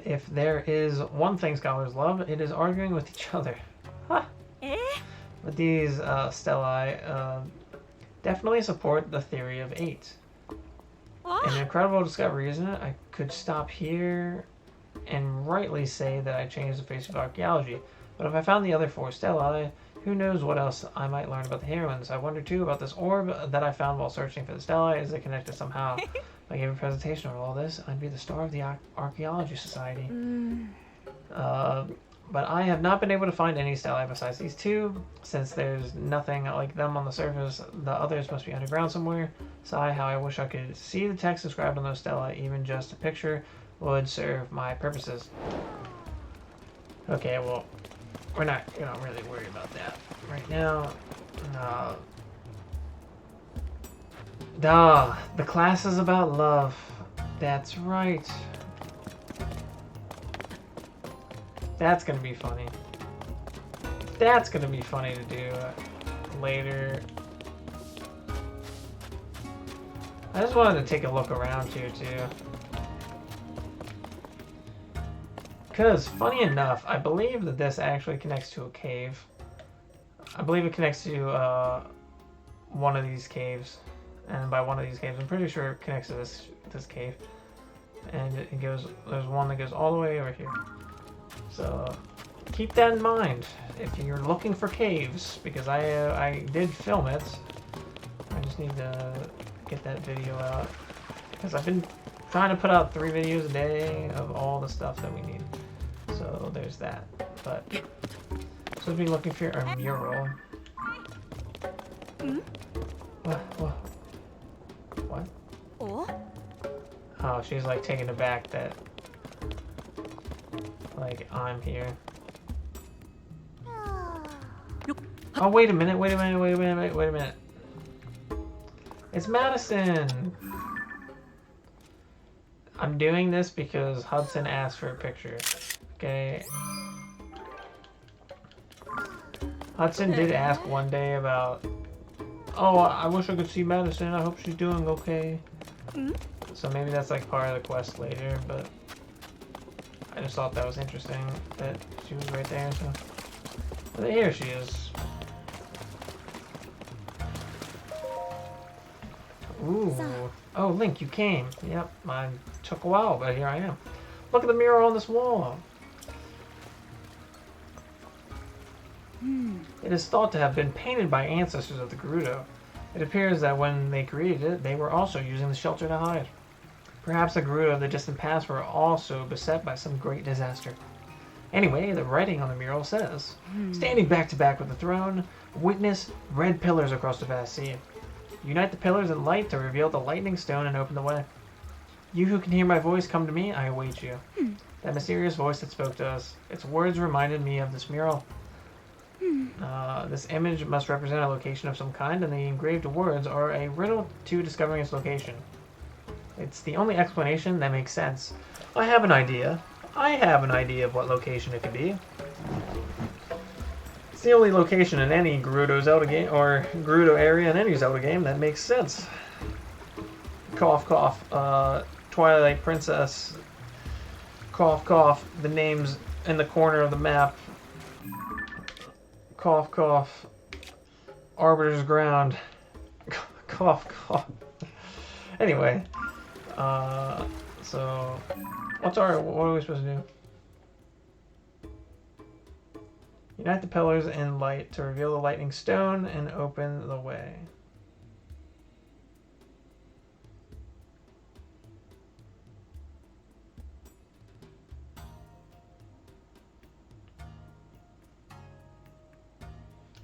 If there is one thing scholars love, it is arguing with each other. Huh. But these stellae definitely support the theory of 8. An incredible discovery, isn't it? I could stop here and rightly say that I changed the face of archaeology. But if I found the other 4 stelae, who knows what else I might learn about the heroines. I wonder too about this orb that I found while searching for the stelae. Is it connected somehow? If I gave a presentation on all this, I'd be the star of the Archaeology Society. But I have not been able to find any stelae besides these 2. Since there's nothing like them on the surface, the others must be underground somewhere. Sigh, how I wish I could see the text inscribed on those stelae. Even just a picture would serve my purposes. Okay, well, we're not really worried about that right now. The class is about love. That's right. That's gonna be funny. That's gonna be funny to do later. I just wanted to take a look around here too. Because, funny enough, I believe that this actually connects to a cave. I believe it connects to one of these caves. And by one of these caves, I'm pretty sure it connects to this cave. And it goes, there's one that goes all the way over here. So, keep that in mind if you're looking for caves. Because I did film it. I just need to get that video out. Because I've been trying to put out 3 videos a day of all the stuff that we need. So there's that. But so we'll be looking for a mural. What? Oh, she's like taken aback that like I'm here. Oh, wait a minute, wait a minute. It's Madison! I'm doing this because Hudson asked for a picture. Okay. Hudson did ask one day about, oh, I wish I could see Madison. I hope she's doing okay. So maybe that's like part of the quest later, but I just thought that was interesting that she was right there. So but here she is. Ooh. Oh, Link, you came. Yep, mine took a while, but here I am. Look at the mural on this wall. It is thought to have been painted by ancestors of the Gerudo. It appears that when they created it, they were also using the shelter to hide. Perhaps the Gerudo of the distant past were also beset by some great disaster. Anyway, the writing on the mural says, standing back to back with the throne, witness red pillars across the vast sea. Unite the pillars in light to reveal the lightning stone and open the way. You who can hear my voice, come to me, I await you. That mysterious voice that spoke to us. Its words reminded me of this mural. This image must represent a location of some kind, and the engraved words are a riddle to discovering its location. It's the only explanation that makes sense. I have an idea of what location it could be. It's the only location in any Gerudo Zelda game, or Gerudo area in any Zelda game that makes sense. Cough, cough. Twilight Princess. Cough, cough. The name's in the corner of the map. Cough, cough. Arbiter's Ground. Cough, cough. Anyway. So... what are we supposed to do? Unite the pillars in light to reveal the lightning stone and open the way.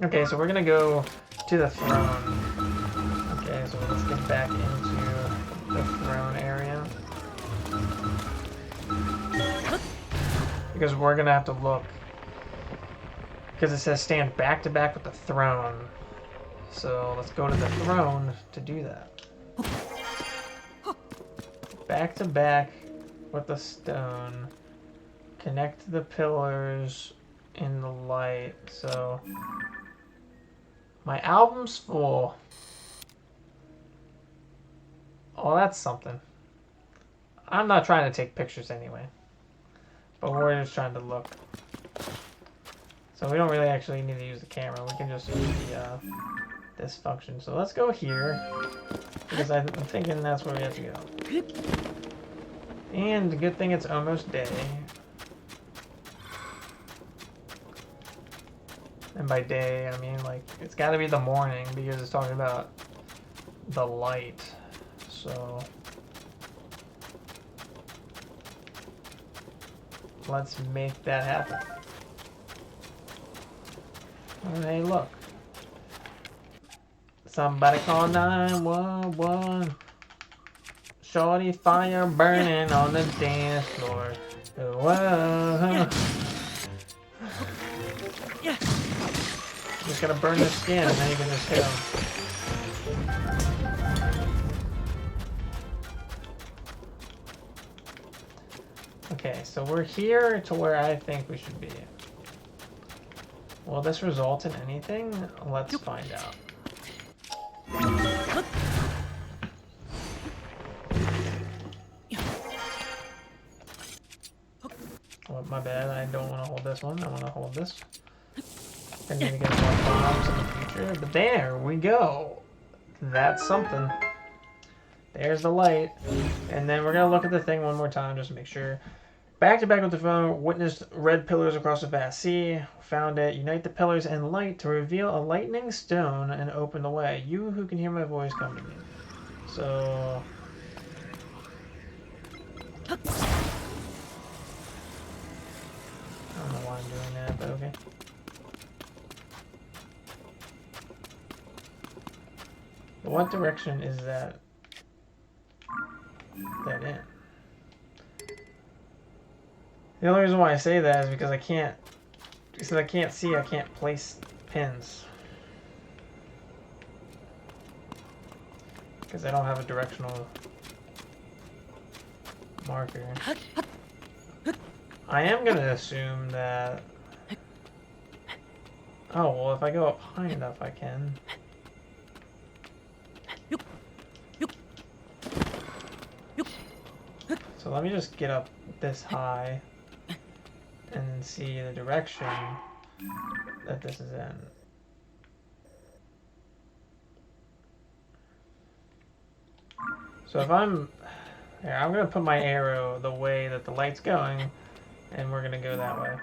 Okay, so we're gonna go to the throne. Okay, so let's get back into the throne area. Because we're gonna have to look. Because it says stand back to back with the throne. So let's go to the throne to do that. Back to back with the stone. Connect the pillars in the light. So my album's full. Oh, that's something. I'm not trying to take pictures anyway. But we're just trying to look. So we don't really actually need to use the camera. We can just use the this function. So let's go here. Because I'm thinking that's where we have to go. And the good thing it's almost day. And by day, I mean, like, it's got to be the morning because it's talking about the light. So, let's make that happen. And hey, look. Somebody call 911. Shorty fire burning on the dance floor. Whoa. Just gotta burn the skin and then you can just hit him. Okay, so we're here to where I think we should be. Will this result in anything? Let's find out. Oh, my bad, I don't want to hold this one. I want to hold this. I need to get more problems in the future. But there we go. That's something. There's the light. And then we're going to look at the thing one more time just to make sure. Back to back with the phone, witnessed red pillars across the vast sea. Found it. Unite the pillars and light to reveal a lightning stone and open the way. You who can hear my voice, come to me. So... I don't know why I'm doing that, but okay. But what direction is that in? The only reason why I say that is because I can't see, I can't place pins. Because I don't have a directional marker. I am going to assume that... Oh, well, if I go up high enough, I can. So let me just get up this high and see the direction that this is in. So if I'm... Here, I'm going to put my arrow the way that the light's going, and we're going to go that way.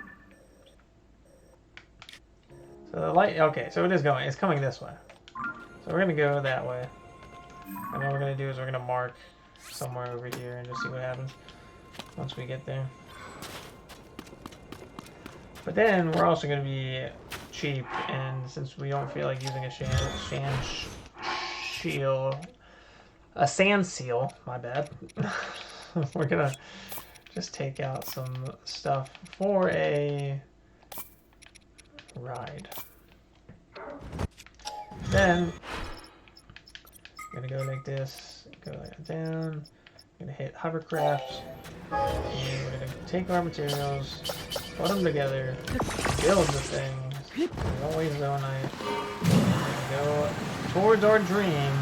So the light... Okay, so it is going. It's coming this way. So we're going to go that way. And what we're going to do is we're going to mark somewhere over here and just see what happens once we get there. But then we're also going to be cheap, and since we don't feel like using a sand seal, my bad, we're going to just take out some stuff for a ride. Then I'm going to go like this, go like down. I'm going to hit hovercraft, and we're going to take our materials, put them together, build the thing. We don't waste the night. Go towards our dream.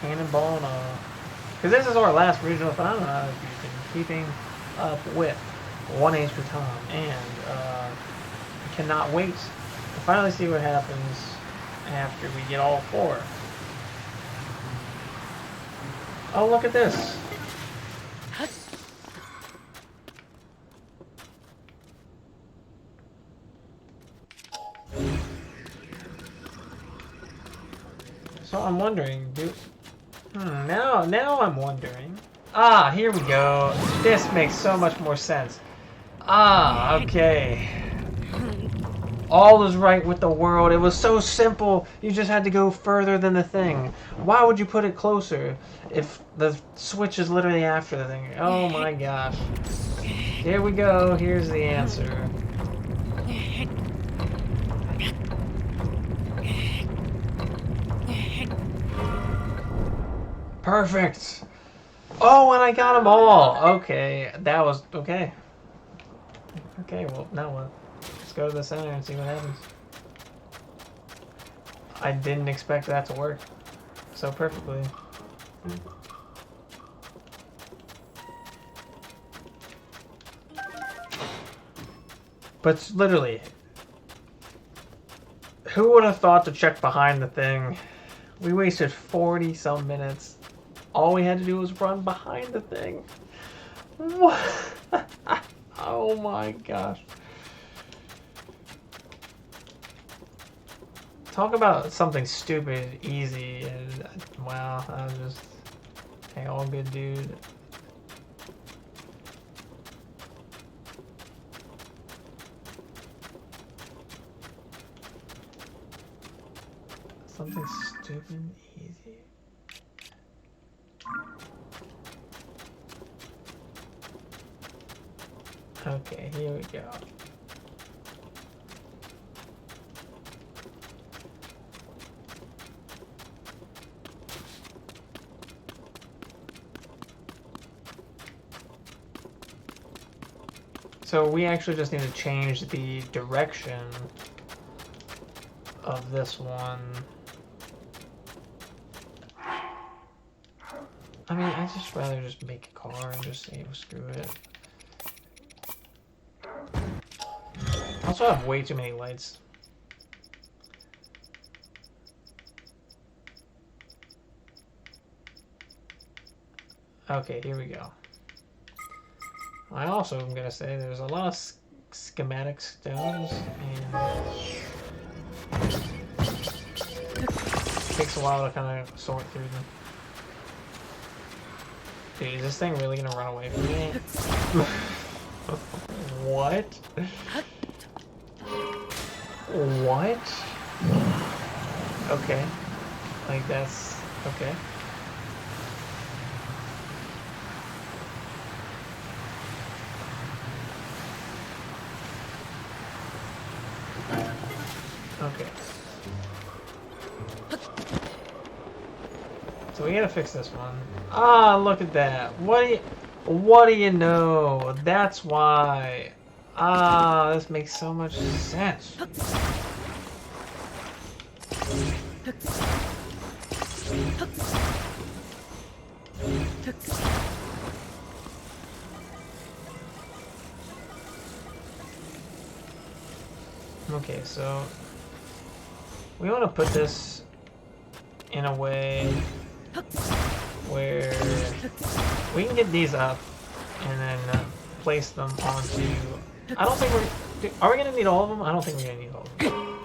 Cannonball and all. Because this is our last regional phenomenon if you've been keeping up with 1H for Tom, and cannot wait to finally see what happens after we get all four. Oh, look at this. So I'm wondering, now I'm wondering. Ah, here we go. This makes so much more sense. Ah, okay. All is right with the world. It was so simple. You just had to go further than the thing. Why would you put it closer if the switch is literally after the thing? Oh my gosh. Here we go. Here's the answer. Perfect. Oh, and I got them all. Okay, that was okay. Okay, well, now what? Let's go to the center and see what happens. I didn't expect that to work so perfectly. But literally, who would have thought to check behind the thing? We wasted 40 some minutes. All we had to do was run behind the thing. What? Oh my gosh. Talk about something stupid, easy, and wow, I was just, hey, all good, dude. Something stupid, easy. Okay, here we go. So we actually just need to change the direction of this one. I mean, I'd just rather just make a car and just say, well, screw it. I also have way too many lights. Okay, here we go. I also am going to say there's a lot of schematic stones, and it takes a while to kind of sort through them. Dude, is this thing really going to run away from me? What? What? Okay. Like, that's... okay. Okay. So we gotta fix this one. Ah, look at that. What do you know? That's why. Ah, this makes so much sense. Okay, so we want to put this in a way where we can get these up and then place them onto... I don't think we're... Are we going to need all of them? I don't think we're going to need all of them.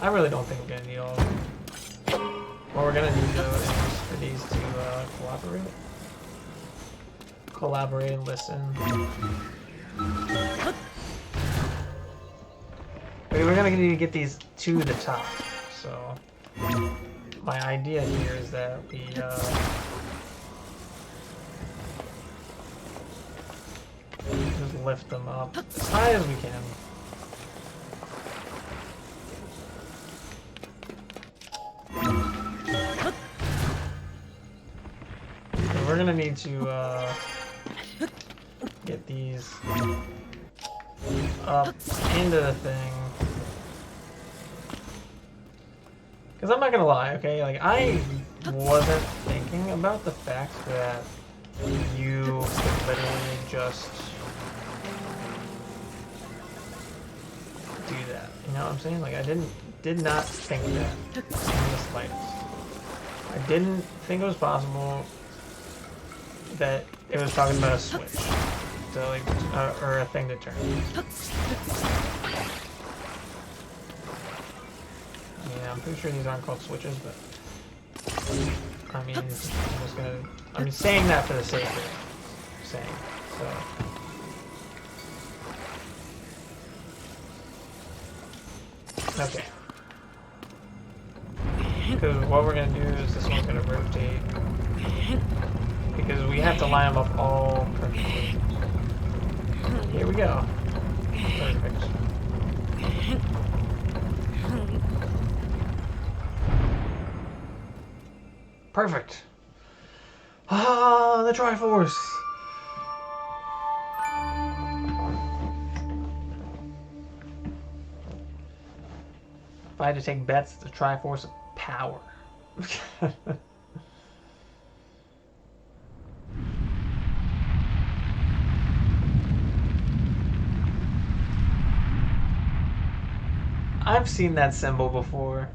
I really don't think we're going to need all of them. What we're going to need, though, is for these to collaborate. Collaborate and listen. We're going to need to get these to the top. So, my idea here is that we just lift them up as high as we can. And we're gonna need to get these up into the thing. Because I'm not gonna lie, okay? Like, I wasn't thinking about the fact that you could literally just do that. You know what I'm saying? Like, I did not think that in the slightest. I didn't think it was possible that it was talking about a switch to, like, or a thing to turn. Yeah, I'm pretty sure these aren't called switches, but I mean, I'm saying that for the sake of saying, so. Okay. Because what we're gonna do is this one's gonna rotate. Because we have to line them up all perfectly. Here we go. Perfect. Perfect. Ah, the Triforce. If I had to take bets, the Triforce of power. I've seen that symbol before.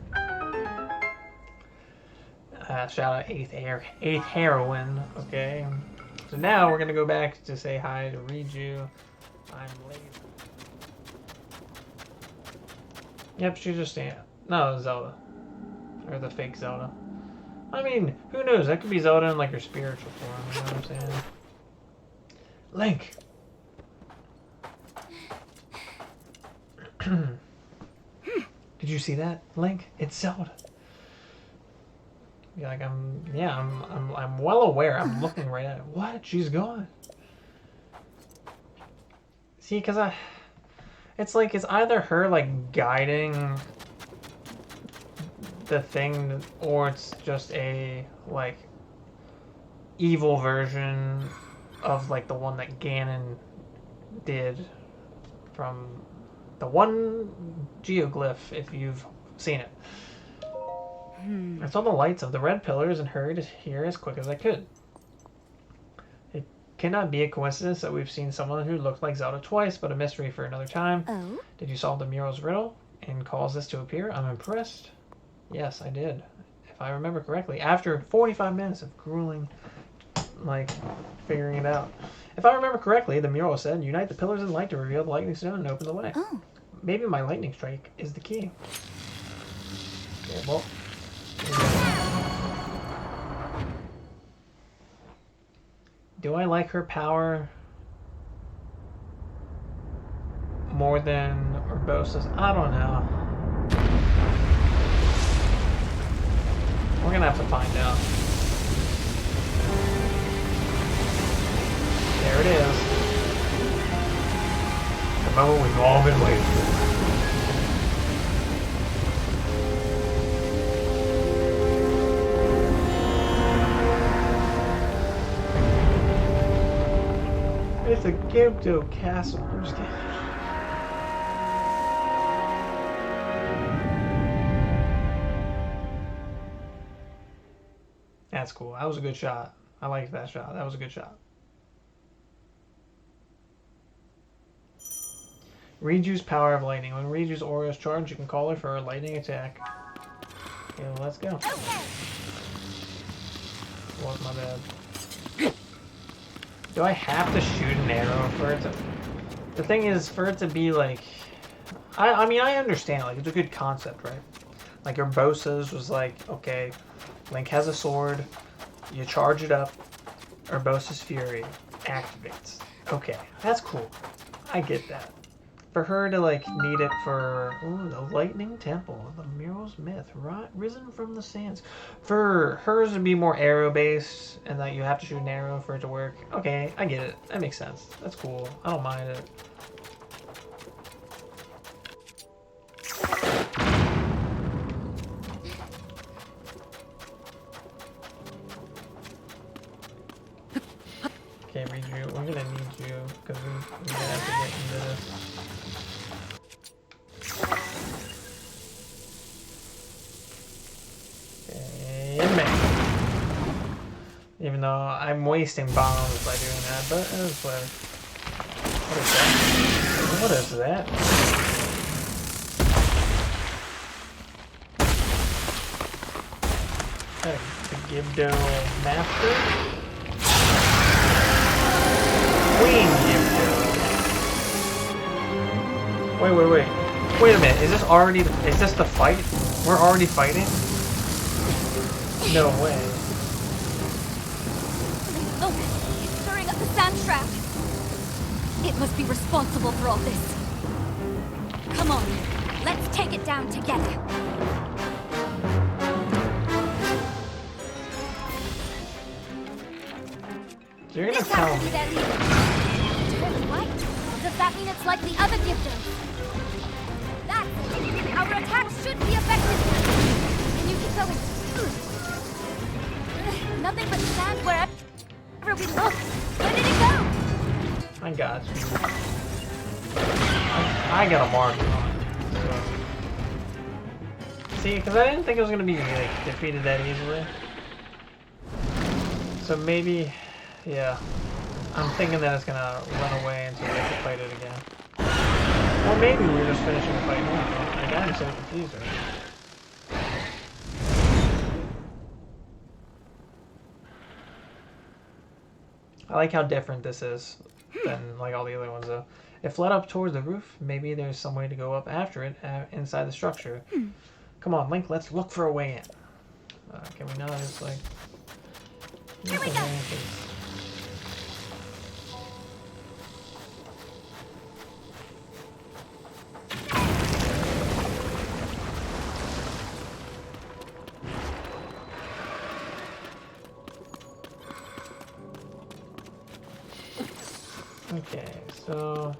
Shout out 8th heroine. Okay. So now we're gonna go back to say hi to Riju. I'm late. Yep, she's just no, Zelda. Or the fake Zelda. I mean, who knows? That could be Zelda in like her spiritual form, you know what I'm saying? Link! Did you see that, Link? It's Zelda. You're like, I'm well aware. I'm looking right at it. What? She's gone. See, because it's like, it's either her, like, guiding the thing, or it's just a, like, evil version of, like, the one that Ganon did from the one geoglyph, if you've seen it. I saw the lights of the red pillars and hurried here as quick as I could. It cannot be a coincidence that we've seen someone who looked like Zelda twice, but a mystery for another time. Oh? Did you solve the mural's riddle and cause this to appear? I'm impressed. Yes, I did. If I remember correctly, after 45 minutes of grueling, like, figuring it out. If I remember correctly, the mural said, unite the pillars in light to reveal the lightning stone and open the way. Oh. Maybe my lightning strike is the key. Okay, well... Do I like her power more than Urbosa's? I don't know. We're gonna have to find out. There it is. The moment we've all been waiting for. It's a Gerudo castle. I'm just kidding. That's cool. That was a good shot. I liked that shot. That was a good shot. Riju's power of lightning. When Riju's aura is charged, you can call her for a lightning attack. Okay, well, let's go. What, my bad. Do I have to shoot an arrow for it to... The thing is, for it to be like... I mean, I understand. Like, it's a good concept, right? Like, Urbosa's was like, okay, Link has a sword, you charge it up, Urbosa's Fury activates. Okay, that's cool. I get that. For her to, like, need it for... Ooh, the Lightning Temple, the mural's myth, risen from the sands. For hers to be more arrow-based, and that you have to shoot an arrow for it to work. Okay, I get it. That makes sense. That's cool. I don't mind it. Okay, Riju, we're gonna need you, because we're gonna have to get into this. Even though I'm wasting bombs by doing that, but it's whatever. What is that? What is that? The Gerudo Master? Queen Gerudo. Wait. Wait a minute, is this the fight? We're already fighting? No way. Look, it's stirring up the sand trap. It must be responsible for all this. Come on, let's take it down together. So you're gonna This tell has to be me. their leader. Turn right? Does that mean it's like the other Gibdos? That's it. Our attack should be effective. Can you keep going? Nothing but sand wherever we look. Where did it go? I got you. I got a mark on it. So. See, because I didn't think it was going to be like defeated that easily. So maybe, yeah. I'm thinking that it's going to run away until we have to fight it again. Or maybe we're just finishing the fight now. Like, I'm so confused right now. I like how different this is than like all the other ones though. If led up towards the roof, maybe there's some way to go up after it inside the structure. Come on, Link, let's look for a way in. Can we not just like... Here we go. Okay, so...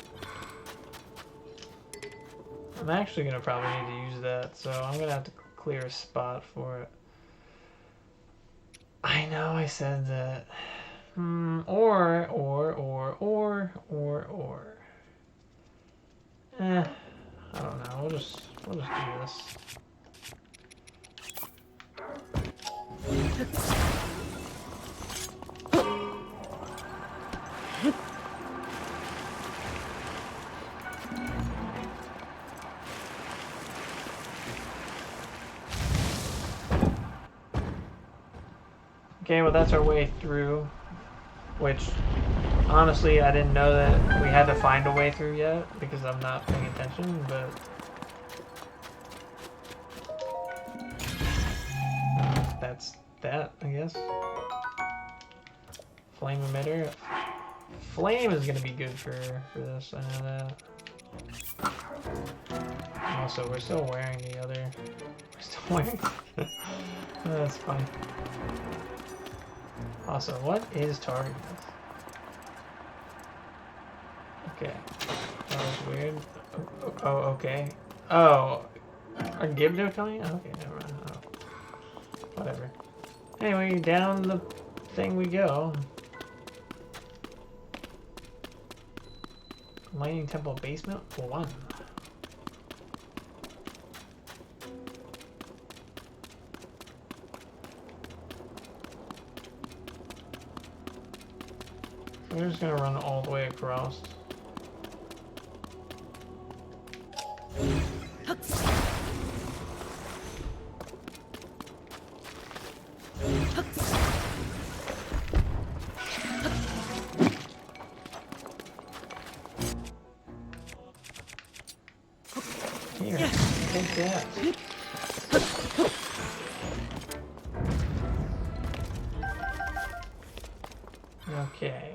I'm actually going to probably need to use that, so I'm going to have to clear a spot for it. I know I said that. Or. I don't know. We'll just do this. Okay, well that's our way through, which honestly I didn't know that we had to find a way through yet because I'm not paying attention, but that's that, I guess. Flame emitter. Flame is gonna be good for this, I know that. Also, we're still wearing the other... We're still wearing... That's funny. Also, what is targeting us? Okay. That was weird. Oh, okay. Oh. Are Gerudo Town? Okay, never mind. Oh. Whatever. Anyway, down the thing we go. Lightning Temple Basement 1. We're just gonna run all the way across. Here, take that. Okay.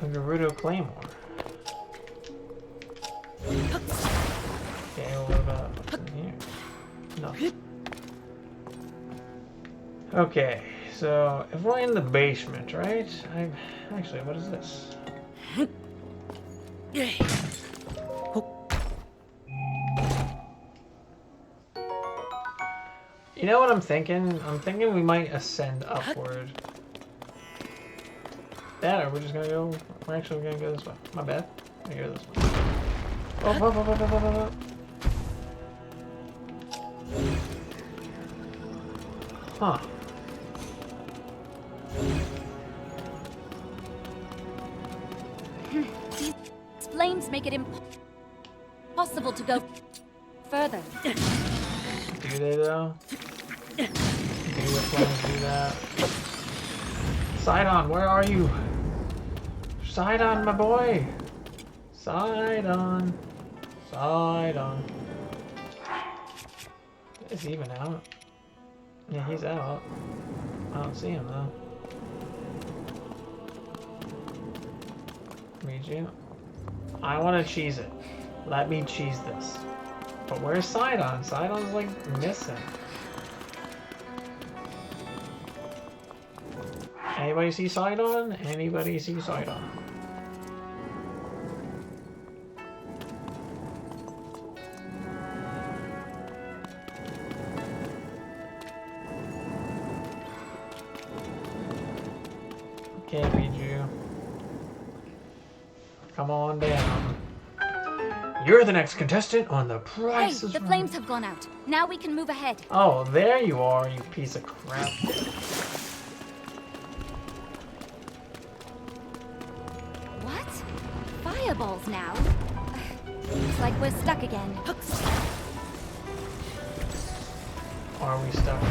A Gerudo Claymore. Okay, well, what about what's in here? Nothing. Okay, so if we're in the basement, right? Actually, what is this? You know what I'm thinking? I'm thinking we might ascend upward. That, or we're just gonna go... We're actually gonna go this way. My bad. I'm gonna go this way. Oh. Huh. These flames make it impossible to go further. Do they though? Do the flames do that? Sidon, where are you? Sidon, my boy! Sidon. Sidon. Is he even out? Yeah, he's out. I don't see him though. Read you. I want to cheese it. Let me cheese this. But where's Sidon? Sidon's like missing. Anybody see Sidon? Anybody see Sidon? Can't read you. Come on down. You're the next contestant on The Hey, Price is the Right. flames have gone out. Now we can move ahead. Oh, there you are, you piece of crap. What? Fireballs now? Looks like we're stuck again. Are we stuck?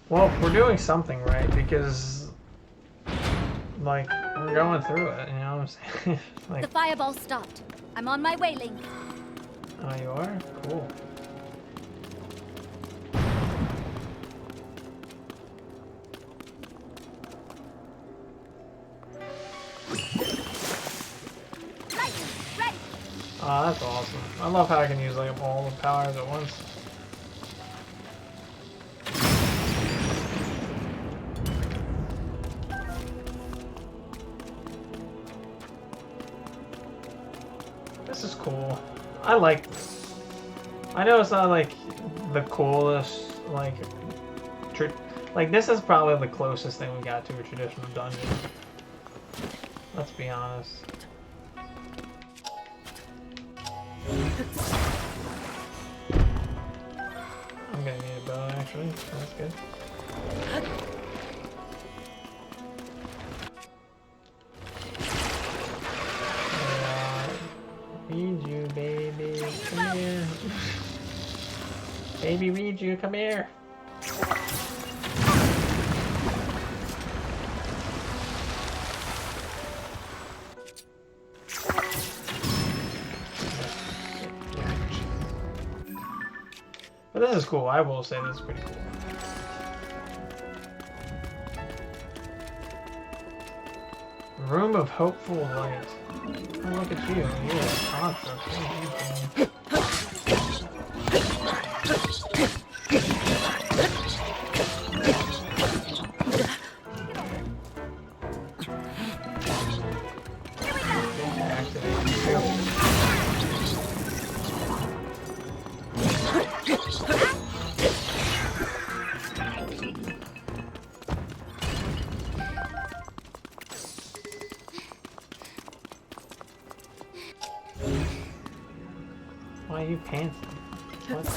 Well, we're doing something right because, like, we're going through it, you know what I'm saying? Like, The fireball stopped. I'm on my way, Link. oh, you are? Cool. Lightning, ready. Oh, that's awesome. I love how I can use, like, all the powers at once. This is cool. I know it's not like the coolest, like this is probably the closest thing we got to a traditional dungeon. Let's be honest. I'm gonna need a bow actually. That's good. Read you, baby. Come here. Baby, read you. Come here. But this is cool. I will say this is pretty cool. Room of hopeful light. Oh, look at you. You're a construct. What are you doing? Why are you pantsing? What?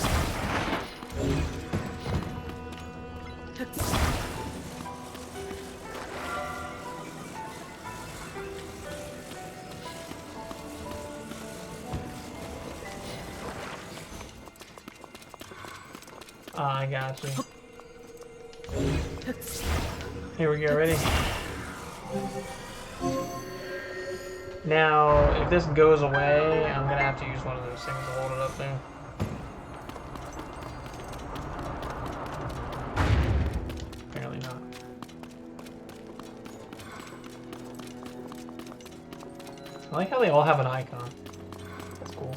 I got you. Here we go, ready? Now, if this goes away, I'm gonna have to use one of those things to hold it up there. Apparently not. I like how they all have an icon. That's cool.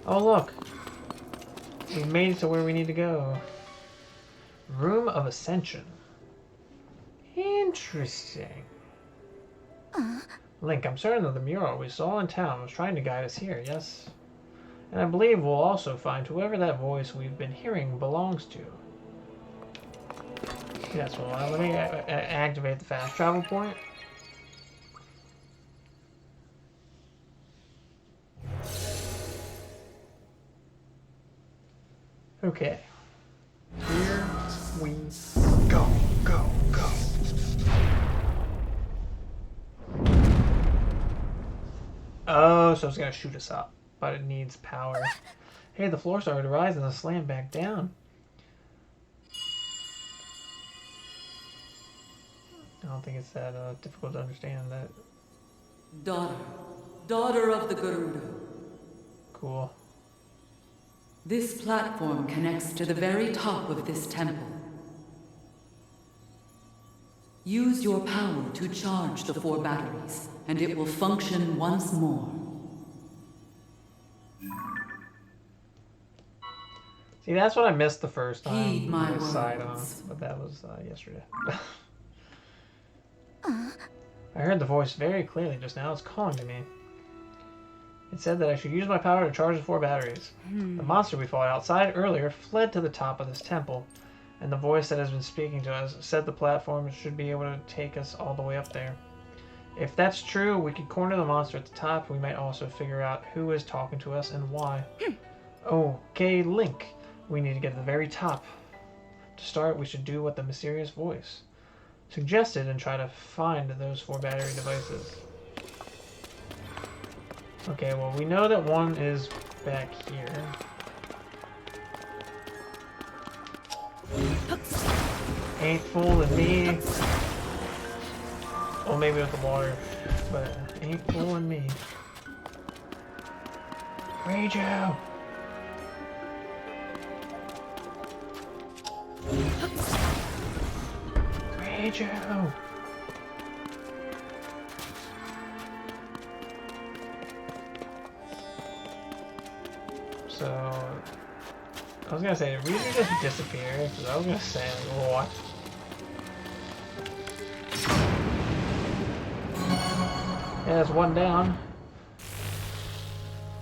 Oh look! We made it to where we need to go. Room of Ascension. Interesting. Link, I'm certain that the mural we saw in town was trying to guide us here, yes? And I believe we'll also find whoever that voice we've been hearing belongs to. Yes, well, let me activate the fast travel point. Okay. Here we go, go, go. Oh, so it's gonna shoot us up, but it needs power. Hey, the floor started to rise and then slam back down. I don't think it's that difficult to understand that. Daughter of the Gerudo. Cool. This platform connects to the very top of this temple. Use your power to charge the 4 batteries, and it will function once more. See, that's what I missed the first time. Heed my I side on, words. but that was yesterday. I heard the voice very clearly just now. It's calling to me. It said that I should use my power to charge the 4 batteries. The monster we fought outside earlier fled to the top of this temple, and the voice that has been speaking to us said the platform should be able to take us all the way up there. If that's true, we could corner the monster at the top. We might also figure out who is talking to us and why. Okay, Link. We need to get to the very top. To start, we should do what the mysterious voice suggested and try to find those 4 battery devices. Okay, well, we know that one is back here. Ain't fooling me. Well, maybe with the water, but ain't fooling me. Rajo! Rajo! So, I was gonna say, did Rajo just disappear? Because I was gonna say, like, what? Yeah, there's one down.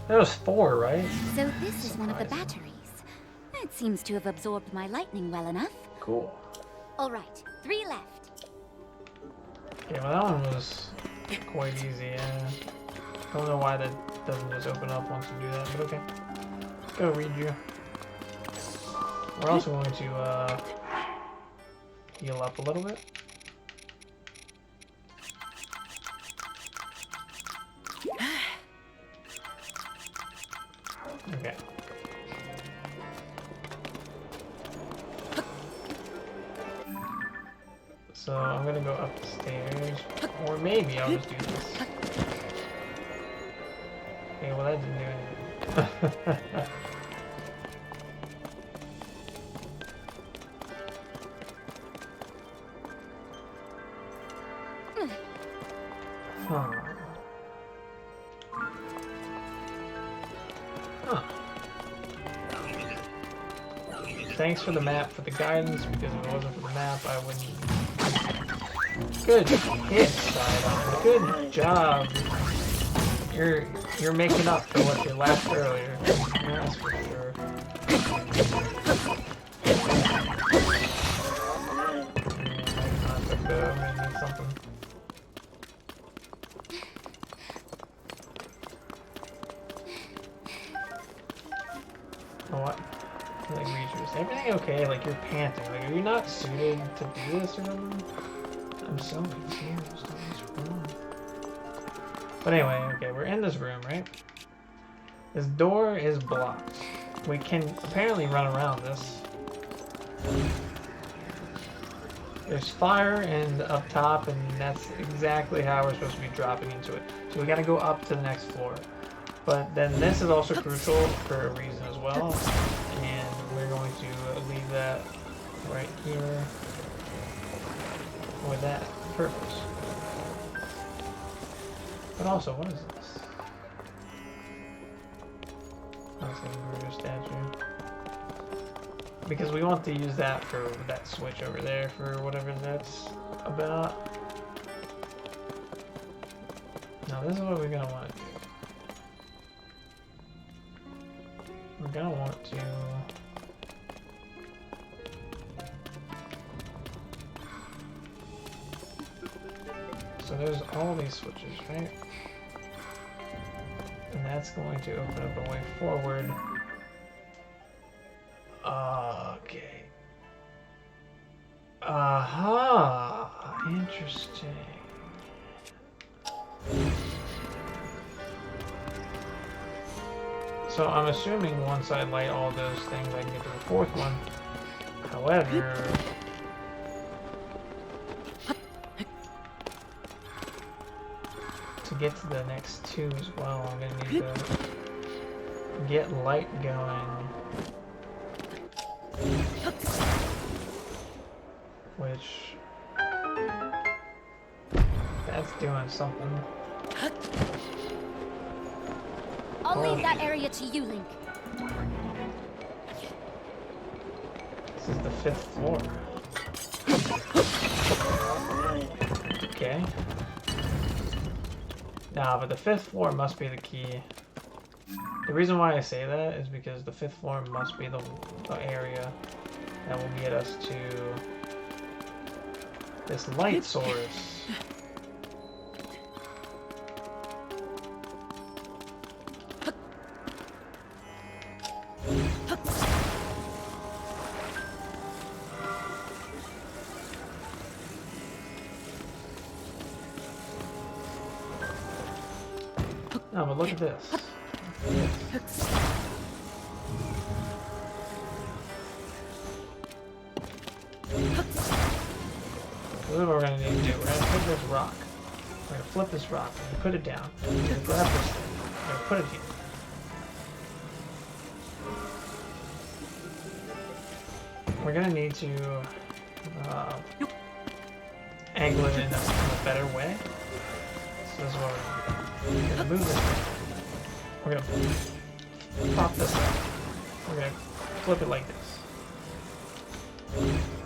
There was 4, right? So this is one of the batteries. It seems to have absorbed my lightning well enough. Cool. All right, 3 left. Okay, well that one was quite easy, yeah. I don't know why that doesn't just open up once you do that, but okay. Let's go read you. We're also going to heal up a little bit. Okay. So I'm gonna go up the stairs, or maybe I'll just do this. Okay, well that didn't do anything. Huh. Thanks for the map, for the guidance, because if it wasn't for the map, I wouldn't. Good hit, Sidon. Good job. You're making up for what you laughed earlier. That's for sure. I'm gonna need something. Oh, what? Like, Reacher, is everything okay? Like, you're panting. Like, are you not suited to do this or something? I'm so confused. What's wrong? But anyway, okay, we're in this room, right? This door is blocked. We can apparently run around this. There's fire and up top, and that's exactly how we're supposed to be dropping into it. So we gotta go up to the next floor. But then this is also crucial for a reason as well. And we're going to leave that right here for that purpose. But also, what is this? That's a Gerudo statue. Because we want to use that for that switch over there for whatever that's about. Now this is what we're gonna want to do. We're gonna want to so there's all these switches, right? And that's going to open up a way forward. Okay. Aha! Interesting. So I'm assuming once I light all those things, I can get to the 4th one. However, to get to the next 2 as well, I'm gonna need to get light going. Which, that's doing something. I'll leave that area to you, Link. This is the 5th floor. Okay. Nah, but the 5th floor must be the key. The reason why I say that is because the 5th floor must be the area that will get us to this light source. No, but look at this. So this is what we're going to need to do. We're going to take this rock. We're going to flip this rock. We're going to put it down. We're going to grab this thing. We're going to put it here. We're going to need to angle it in a better way. So this is what we're going to move this thing. We're going to pop this up. We're going to flip it like this.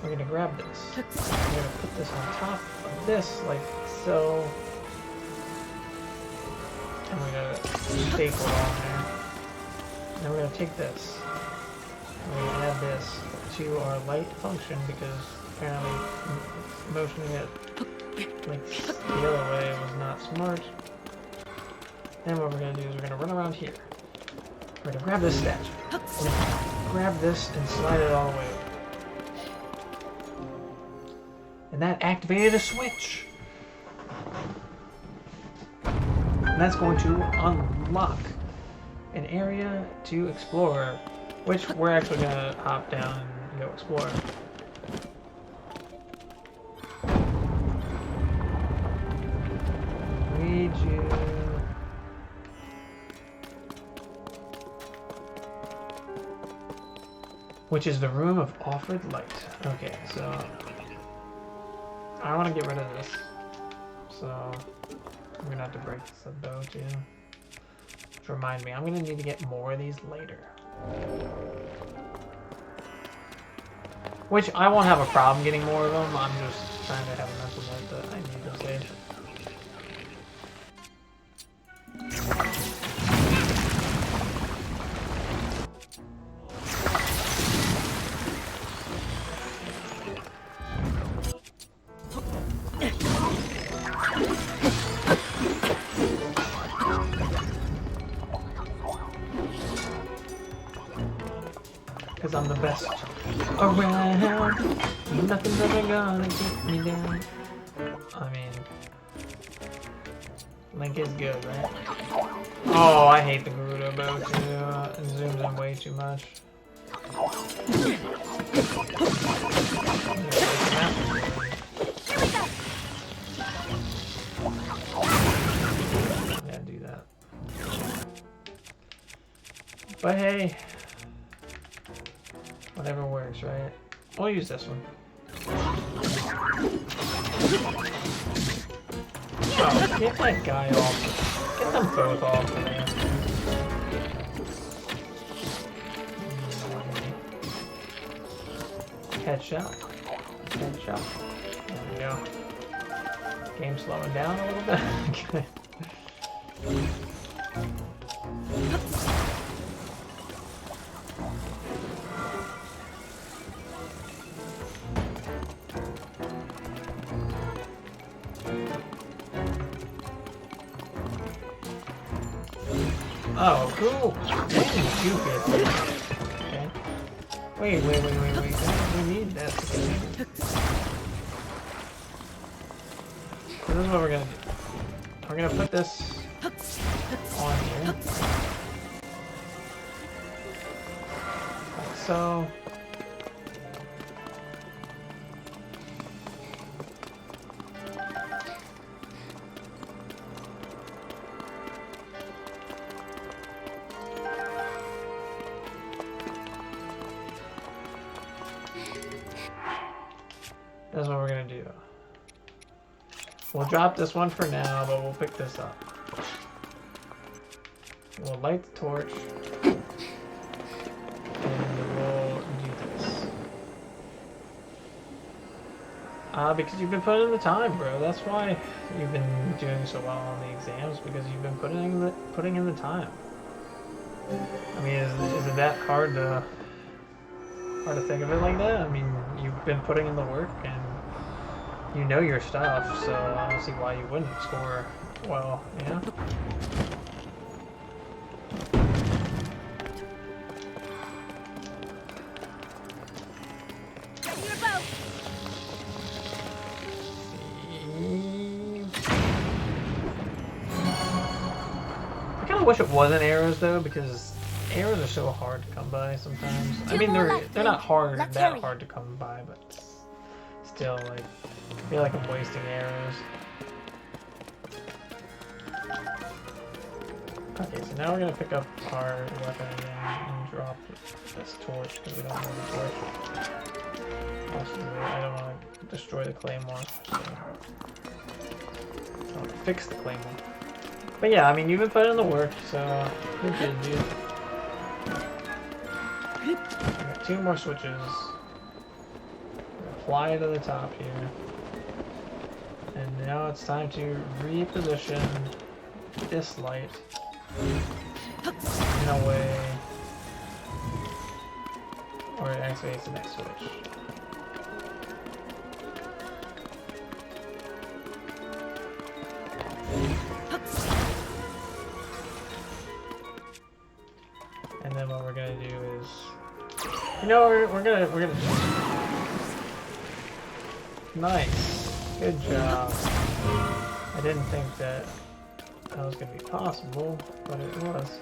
We're going to grab this. We're going to put this on top of this, like so. And we're going to staple it on there. And then we're going to take this. We're going to add this to our light function because apparently motioning it like the other way was not smart. Then what we're going to do is we're going to run around here. We're going to grab this statue. We're going to grab this and slide it all the way over. And that activated a switch. And that's going to unlock an area to explore, which we're actually going to hop down and go explore. Need you. Which is the room of offered light. Okay, so I want to get rid of this. So I'm gonna have to break this up though too. Which remind me, I'm gonna need to get more of these later. Which I won't have a problem getting more of them. I'm just trying to have a mental note that I need them saved. Cause I'm the best around. Nothing's ever gonna get me down. I mean, Link is good, right? Oh, I hate the Gerudo bow too. It zooms in way too much. Yeah, do that. But hey. Whatever works, right? We'll use this one. Oh, get that guy off. Get them both off of there. Headshot. Headshot. There we go. Game slowing down a little bit. Okay. Oh, cool. When did you get that? Okay. Wait. We need that. So this is what we're gonna do. We're gonna put this on here. Like so. That's what we're gonna do. We'll drop this one for now, but we'll pick this up. We'll light the torch. And we'll do this. Because you've been putting in the time, bro. That's why you've been doing so well on the exams, because you've been putting in the time. I mean, is it that hard to think of it like that? I mean, you've been putting in the work and you know your stuff, so I don't see why you wouldn't score well, you know? I kind of wish it wasn't arrows though, because arrows are so hard to come by sometimes. I mean, they're not hard that hard to come by, but still, like, I feel like I'm wasting arrows. Okay, so now we're gonna pick up our weapon again and drop this torch because we don't have the torch. Also, I don't want to destroy the claymore, so I want to fix the claymore. But yeah, I mean, you've been putting in the work, so you're good, dude. I got 2 more switches. Fly to the top here. And now it's time to reposition this light in a way where it activates the next switch. And then what we're gonna do is, you know, we're gonna nice, good job. I didn't think that was gonna be possible, but it was.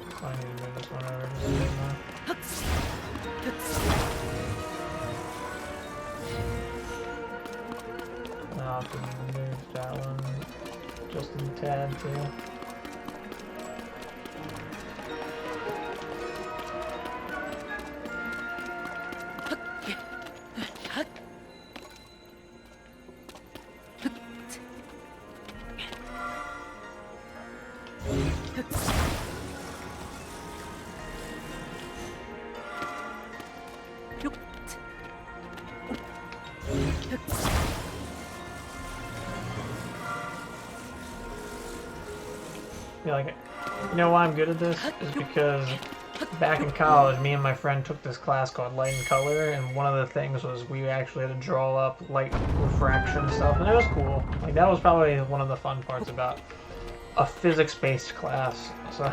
So I need to move this one over just a bit more. I'll have to move that one just a tad too. Yeah, like, you know why I'm good at this? Is because back in college, me and my friend took this class called Light and Color, and one of the things was we actually had to draw up light refraction stuff, and it was cool. Like, that was probably one of the fun parts about a physics-based class. So.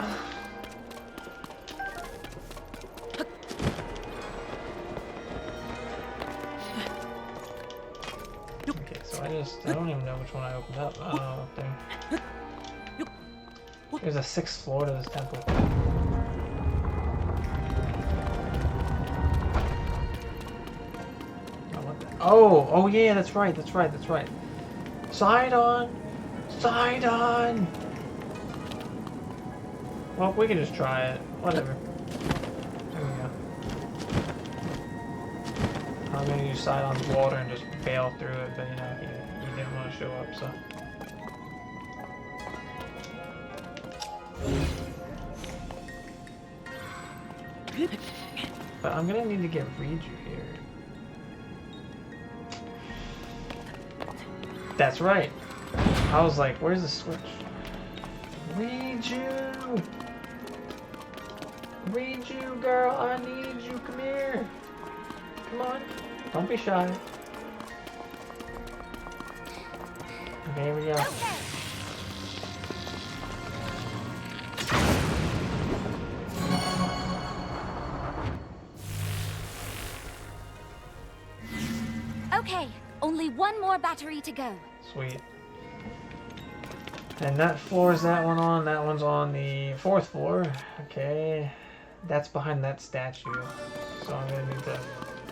Okay, so I don't even know which one I opened up. Oh, up there. There's a 6th floor to this temple. Oh yeah, that's right. Sidon! Well, we can just try it. Whatever. There we go. I'm gonna use Sidon's water and just bail through it, but you know, he didn't want to show up, so. But I'm gonna need to get Reiju here. That's right. I was like, where's the switch? Reiju! Reiju, girl, I need you. Come here. Come on. Don't be shy. Okay, here we go. Okay, only one more battery to go. Sweet. And that floor is that one on. That one's on the 4th floor. Okay. That's behind that statue. So I'm going to need to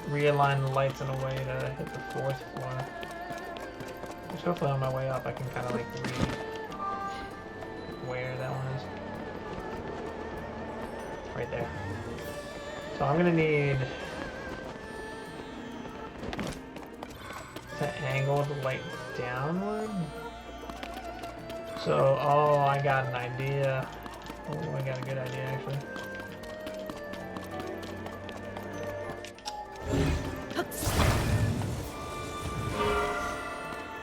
realign the lights in a way to hit the 4th floor. Which hopefully on my way up I can kind of like read where that one is. Right there. So I'm going to need to angle the light downward. So, oh, I got an idea. Oh, I got a good idea, actually.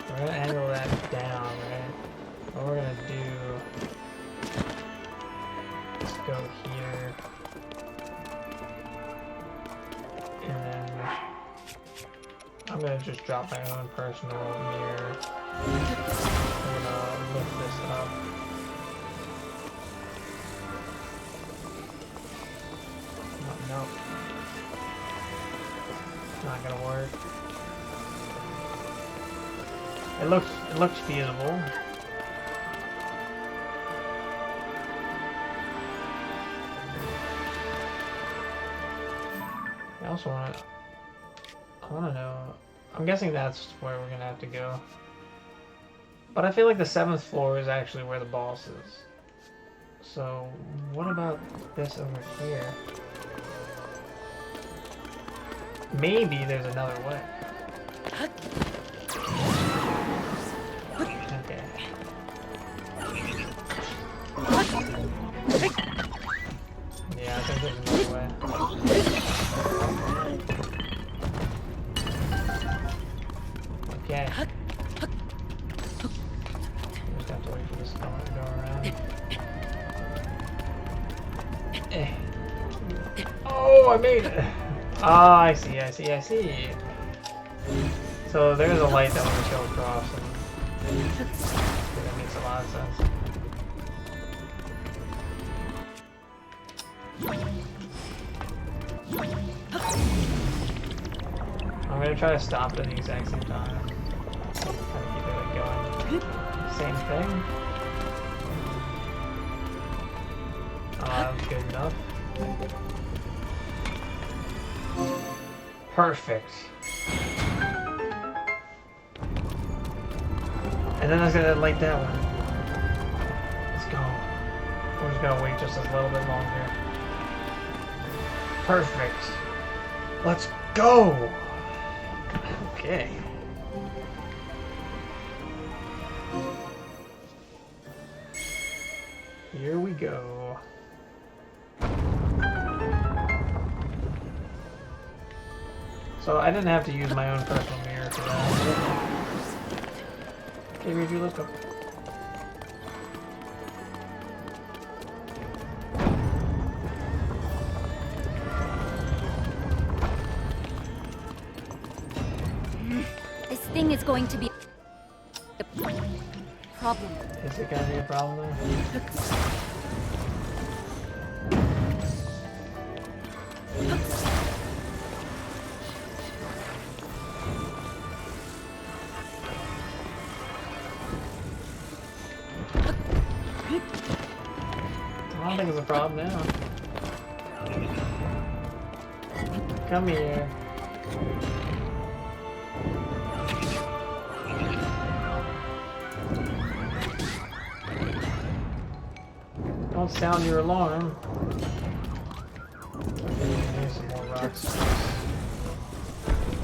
We're gonna angle that down, right? What we're gonna do is go here. And then I'm gonna just drop my own personal mirror. I'm gonna lift this up. Nope. Not gonna work. It looks feasible. I also wanna know. I'm guessing that's where we're gonna have to go. But I feel like the 7th floor is actually where the boss is. So what about this over here? Maybe there's another way. Okay. Yeah, I think there's another way. Okay. Just have to wait for this color to go around. Oh, I made it! Ah, I see. So there's a light that we go across, and that makes a lot of sense. I'm gonna try to stop at the exact same time. Try to keep it going. Same thing. Oh, that was good enough. Perfect. And then I was gonna light that one. Let's go. We're just gonna wait just a little bit longer. Perfect. Let's go! Okay. Here we go. So I didn't have to use my own personal mirror for that. Okay, Riju, let's go. This thing is going to be a problem. Is it gonna be a problem though? I don't think it's a problem now. Come here. Don't sound your alarm. Okay, need some more rocks.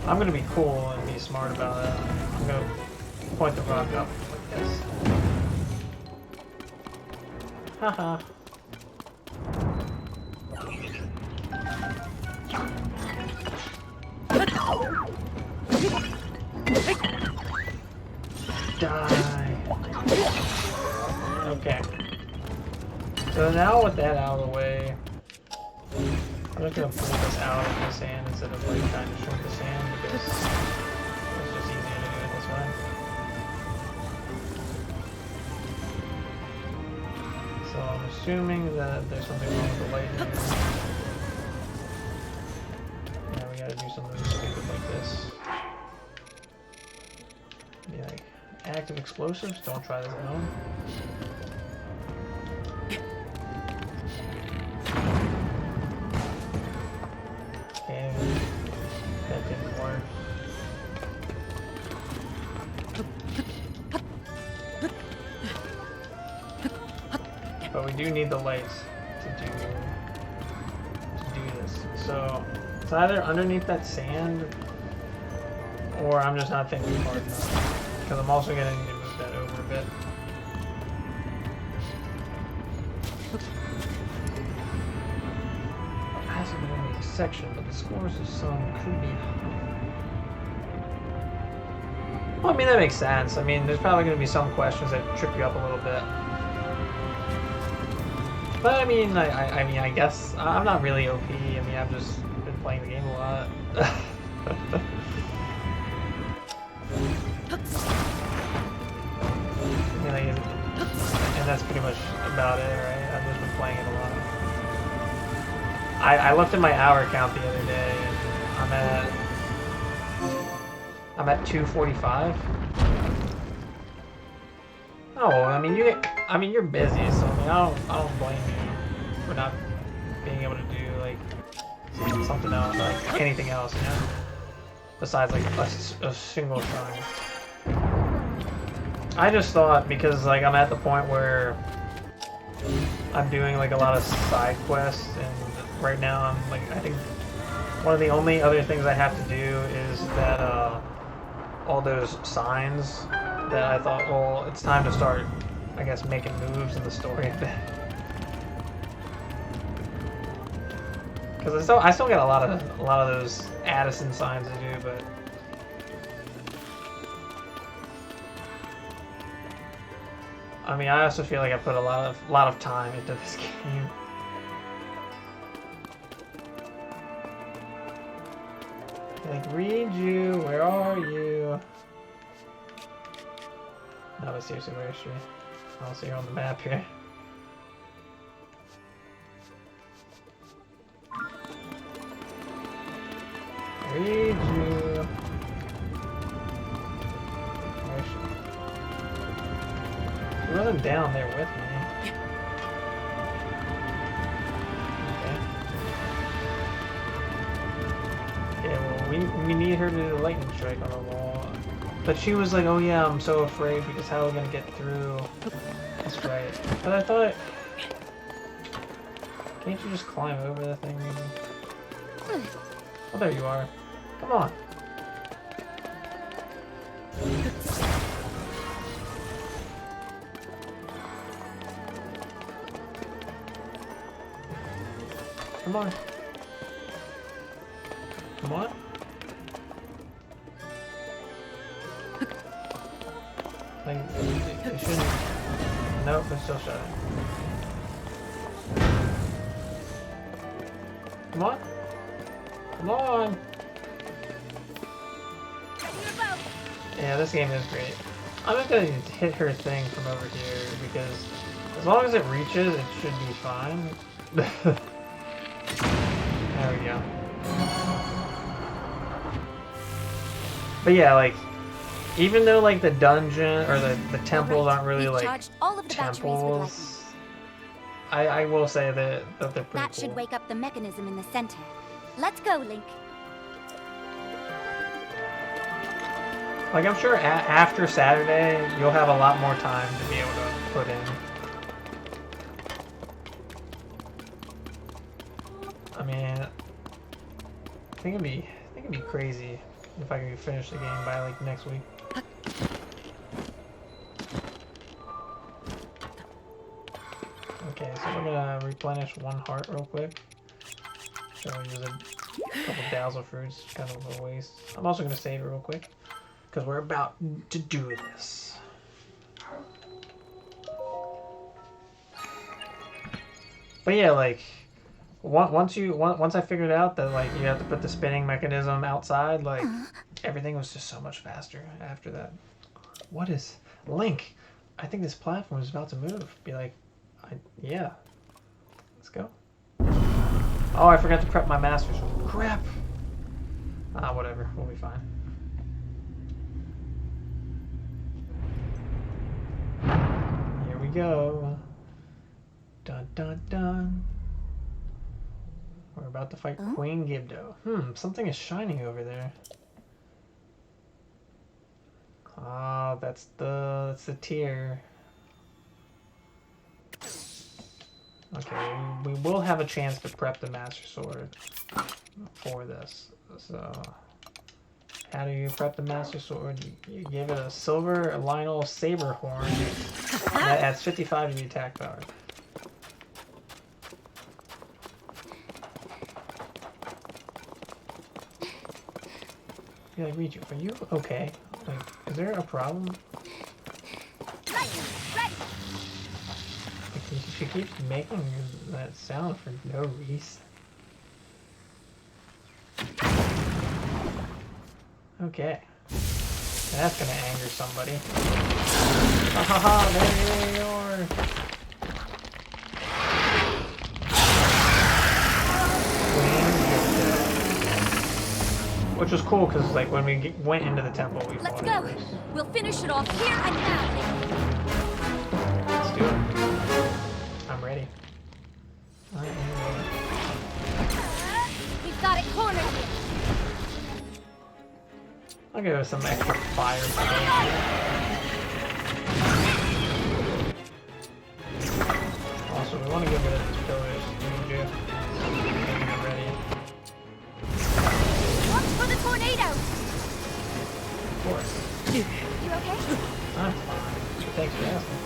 I'm gonna be cool and be smart about it. I'm gonna point the rock up like this. Haha. Die. Okay. So now with that out of the way, I'm just gonna pull this out of the sand instead of like trying to shrink the sand because it's just easier to do it this way. So I'm assuming that there's something wrong with the light here. Now we gotta do something stupid like this. Be like, active explosives? Don't try this at home. Okay, that didn't work. But we do need the lights to do this. So it's either underneath that sand, or I'm just not thinking hard enough. Because I'm also gonna need to move that over a bit. It hasn't been any section, but the scores of some could be high. Well, I mean, that makes sense. I mean, there's probably going to be some questions that trip you up a little bit. But I mean, I guess I'm not really OP. I mean, I've just been playing the game a lot. And that's pretty much about it, right? I've just been playing it a lot. I looked at my hour count the other day, and I'm at 245. Oh, I mean you're busy, so I mean I don't blame you for not being able to do like something else, like anything else, you know, besides like a single shrine. I just thought because like I'm at the point where I'm doing like a lot of side quests, and right now I'm like I think one of the only other things I have to do is that all those signs that I thought, well, it's time to start, I guess, making moves in the story a bit. Because I still got a lot of those Addison signs to do, but I mean, I also feel like I put a lot of time into this game. Like, Riju, where are you? No, but seriously, where is she? I don't see her on the map here. Riju. Where is she? She wasn't down there with me. Okay. Yeah, well, we need her to do the lightning strike on the wall. But she was like, oh yeah, I'm so afraid because how are we gonna get through? That's right. But I thought, can't you just climb over the thing maybe? Oh, there you are. Come on. Come on. Come on. Like, it shouldn't. Nope, it's still shutting. Come on. Come on. Yeah, this game is great. I'm just gonna hit her thing from over here because as long as it reaches, it should be fine. There we go. But yeah, like, even though like the dungeon or the temples aren't really like temples, I will say that they're pretty That cool. should wake up the mechanism in the center. Let's go, Link. Like, I'm sure after Saturday, you'll have a lot more time to be able to put in. I mean, I think it'd be crazy if I could finish the game by like next week. Okay, so we're gonna replenish one heart real quick. So we use a couple dazzle fruits, kind of a waste. I'm also gonna save it real quick because we're about to do this. But yeah, like once I figured out that like you have to put the spinning mechanism outside, like everything was just so much faster after that. What is Link? I think this platform is about to move. Be like, yeah, let's go. Oh, I forgot to prep my master sword. Crap. Ah, whatever. We'll be fine. Here we go. Dun dun dun. We're about to fight Queen Gibdo. Something is shining over there. Oh, that's the tier. Okay, we will have a chance to prep the Master Sword for this. So, how do you prep the Master Sword? You give it a silver Lionel Saber Horn. That adds 55 to the attack power. be like, Riju, are you okay? Like, is there a problem? Like, she keeps making that sound for no reason. Okay. That's gonna anger somebody. Ha ha ha, there you are! Which was cool, because like when we went into the temple, we Let's fought go! it first. We'll finish it off here and now! Let's do it. I'm ready. I am ready. We've got it cornered here! I'll give us some extra fire power. Also, we want to get rid of these pillars. Get ready. Watch for the tornado! Of course. You okay? I'm fine. Thanks for asking.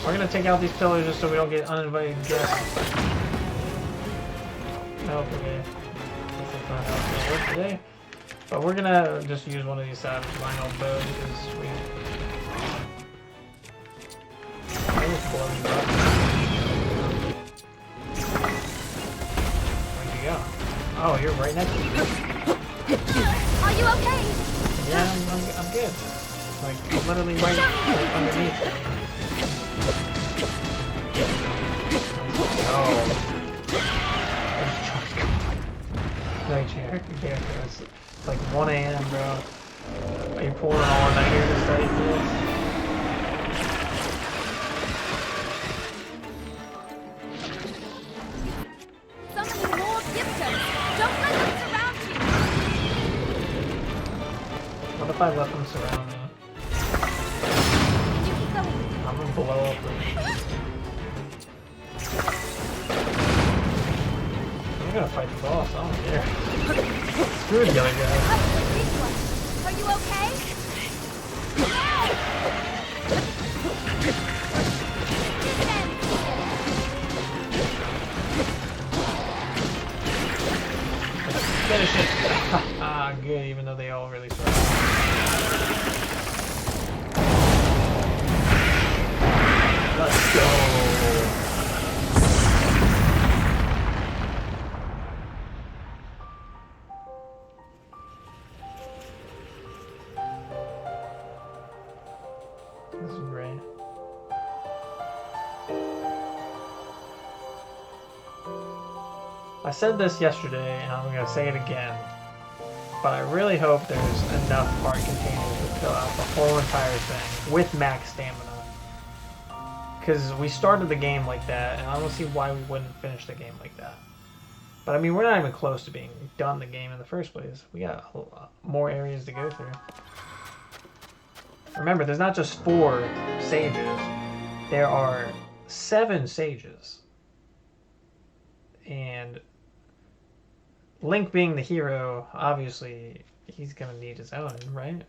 We're gonna take out these pillars just so we don't get uninvited guests. Nope, okay. This is not how it's gonna work today. But we're gonna just use one of these savage vinyl bows because we. Where'd you go? Oh, you're right next to me. Are you okay? Yeah, I'm good. Like, literally right underneath. Oh. Night chair. It's like 1 AM, bro. Are you pulling an all-nighter to study for this? Summoning more Gibdos! Don't let them surround you! What if I let them surround me? You keep going. I'm gonna blow up them. I'm gonna fight the boss, I don't care. Screw the other guy. Are you okay? Finish it! Ah, good, even though they all really surround me. Let's go! This is great. I said this yesterday, and I'm going to say it again, but I really hope there's enough heart containers to fill out the whole entire thing with max stamina. Because we started the game like that, and I don't see why we wouldn't finish the game like that. But I mean, we're not even close to being done the game in the first place. We got a whole lot more areas to go through. Remember, there's not just 4 sages. There are 7 sages. And Link being the hero, obviously, he's gonna need his own, right?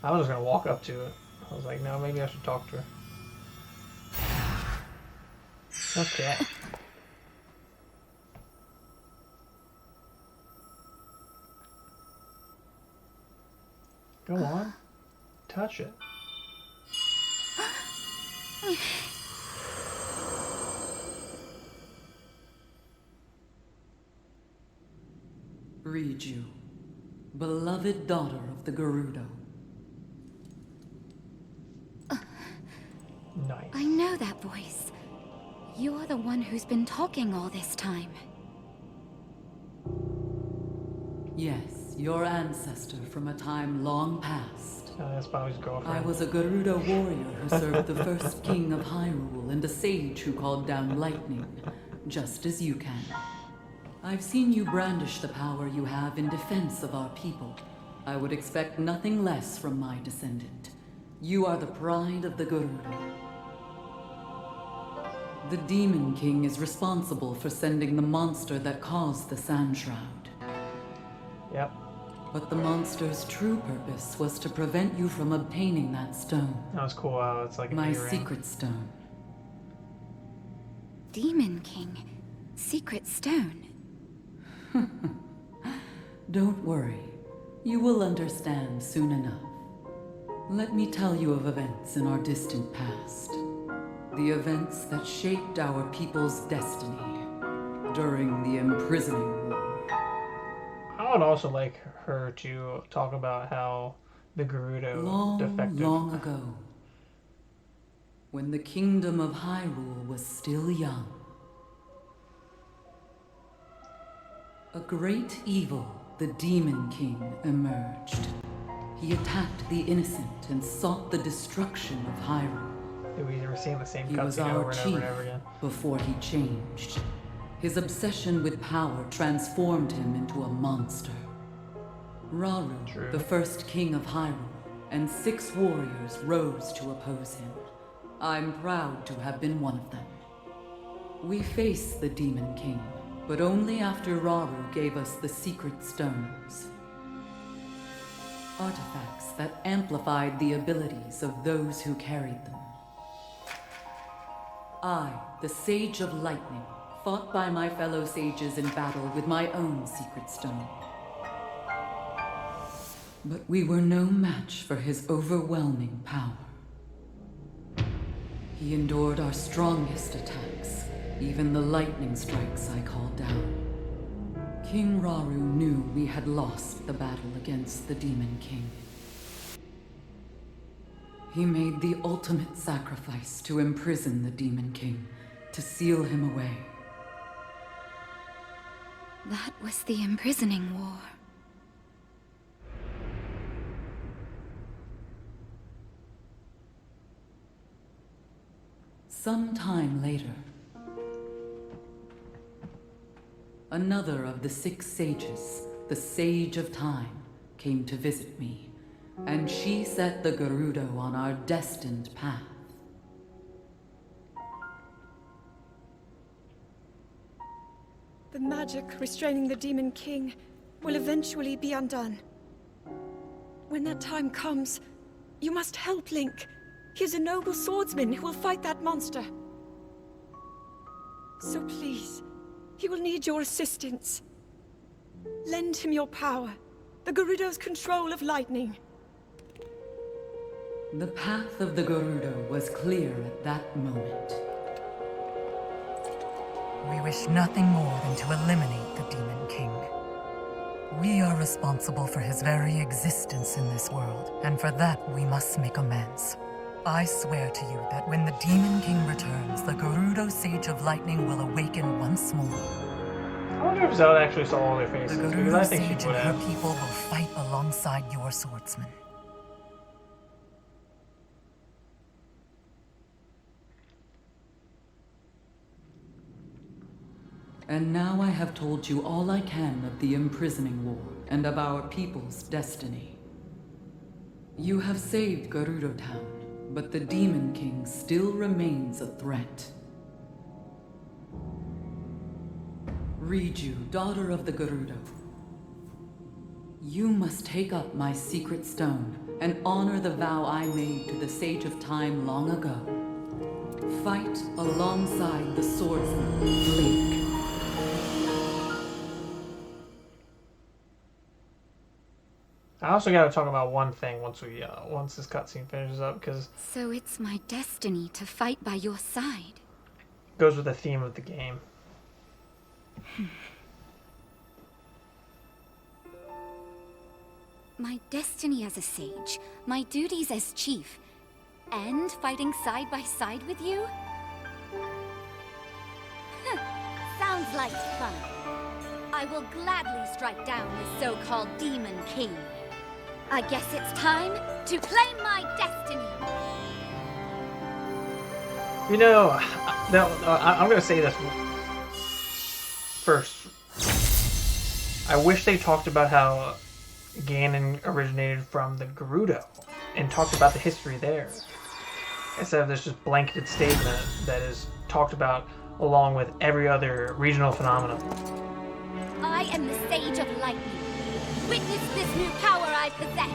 I was just gonna walk up to it. I was like, no, maybe I should talk to her. Okay. Go on. Touch it. Riju, beloved daughter of the Gerudo. Nice. I know that voice. You're the one who's been talking all this time. Yes, your ancestor from a time long past. That's Bobby's girlfriend. I was a Gerudo warrior who served the first king of Hyrule and a sage who called down lightning, just as you can. I've seen you brandish the power you have in defense of our people. I would expect nothing less from my descendant. You are the pride of the Gerudo. The Demon King is responsible for sending the monster that caused the Sand Shroud. Yep. But the monster's true purpose was to prevent you from obtaining that stone. That was cool. It's like a My new ring. secret stone. Demon King. Secret stone. Don't worry. You will understand soon enough. Let me tell you of events in our distant past. The events that shaped our people's destiny during the imprisoning war. I would also like her to talk about how the Gerudo defected. Long ago, when the kingdom of Hyrule was still young, a great evil, the Demon King, emerged. He attacked the innocent and sought the destruction of Hyrule. We were seeing the same He was cutscene our over and over chief and over again. before he changed. His obsession with power transformed him into a monster. Rauru, True. the first king of Hyrule, and 6 warriors rose to oppose him. I'm proud to have been one of them. We faced the Demon King, but only after Rauru gave us the secret stones. Artifacts that amplified the abilities of those who carried them. I, the Sage of Lightning, fought by my fellow sages in battle with my own secret stone. But we were no match for his overwhelming power. He endured our strongest attacks, even the lightning strikes I called down. King Rauru knew we had lost the battle against the Demon King. He made the ultimate sacrifice to imprison the Demon King, to seal him away. That was the imprisoning war. Some time later, another of the 6 sages, the Sage of Time, came to visit me, and she set the Gerudo on our destined path. The magic restraining the Demon King will eventually be undone. When that time comes, you must help Link. He is a noble swordsman who will fight that monster. So please, he will need your assistance. Lend him your power, the Gerudo's control of lightning. The path of the Gerudo was clear at that moment. We wish nothing more than to eliminate the Demon King. We are responsible for his very existence in this world, and for that we must make amends. I swear to you that when the Demon King returns, the Gerudo Sage of Lightning will awaken once more. I wonder if Zelda actually saw all their The faces, because Gerudo I think Sage she would and her have. people will fight alongside your swordsman. And now I have told you all I can of the imprisoning war and of our people's destiny. You have saved Gerudo Town, but the Demon King still remains a threat. Riju, daughter of the Gerudo. You must take up my secret stone and honor the vow I made to the Sage of Time long ago. Fight alongside the swordsman, Link. I also got to talk about one thing once this cutscene finishes up, because So it's my destiny to fight by your side. it goes with the theme of the game. My destiny as a sage, my duties as chief, and fighting side by side with you? Sounds like fun. I will gladly strike down the so-called Demon King. I guess it's time to claim my destiny. You know, I'm going to say this first. I wish they talked about how Ganon originated from the Gerudo and talked about the history there, instead of this just blanketed statement that is talked about along with every other regional phenomenon. I am the Sage of Lightning. Witness this new power I possess.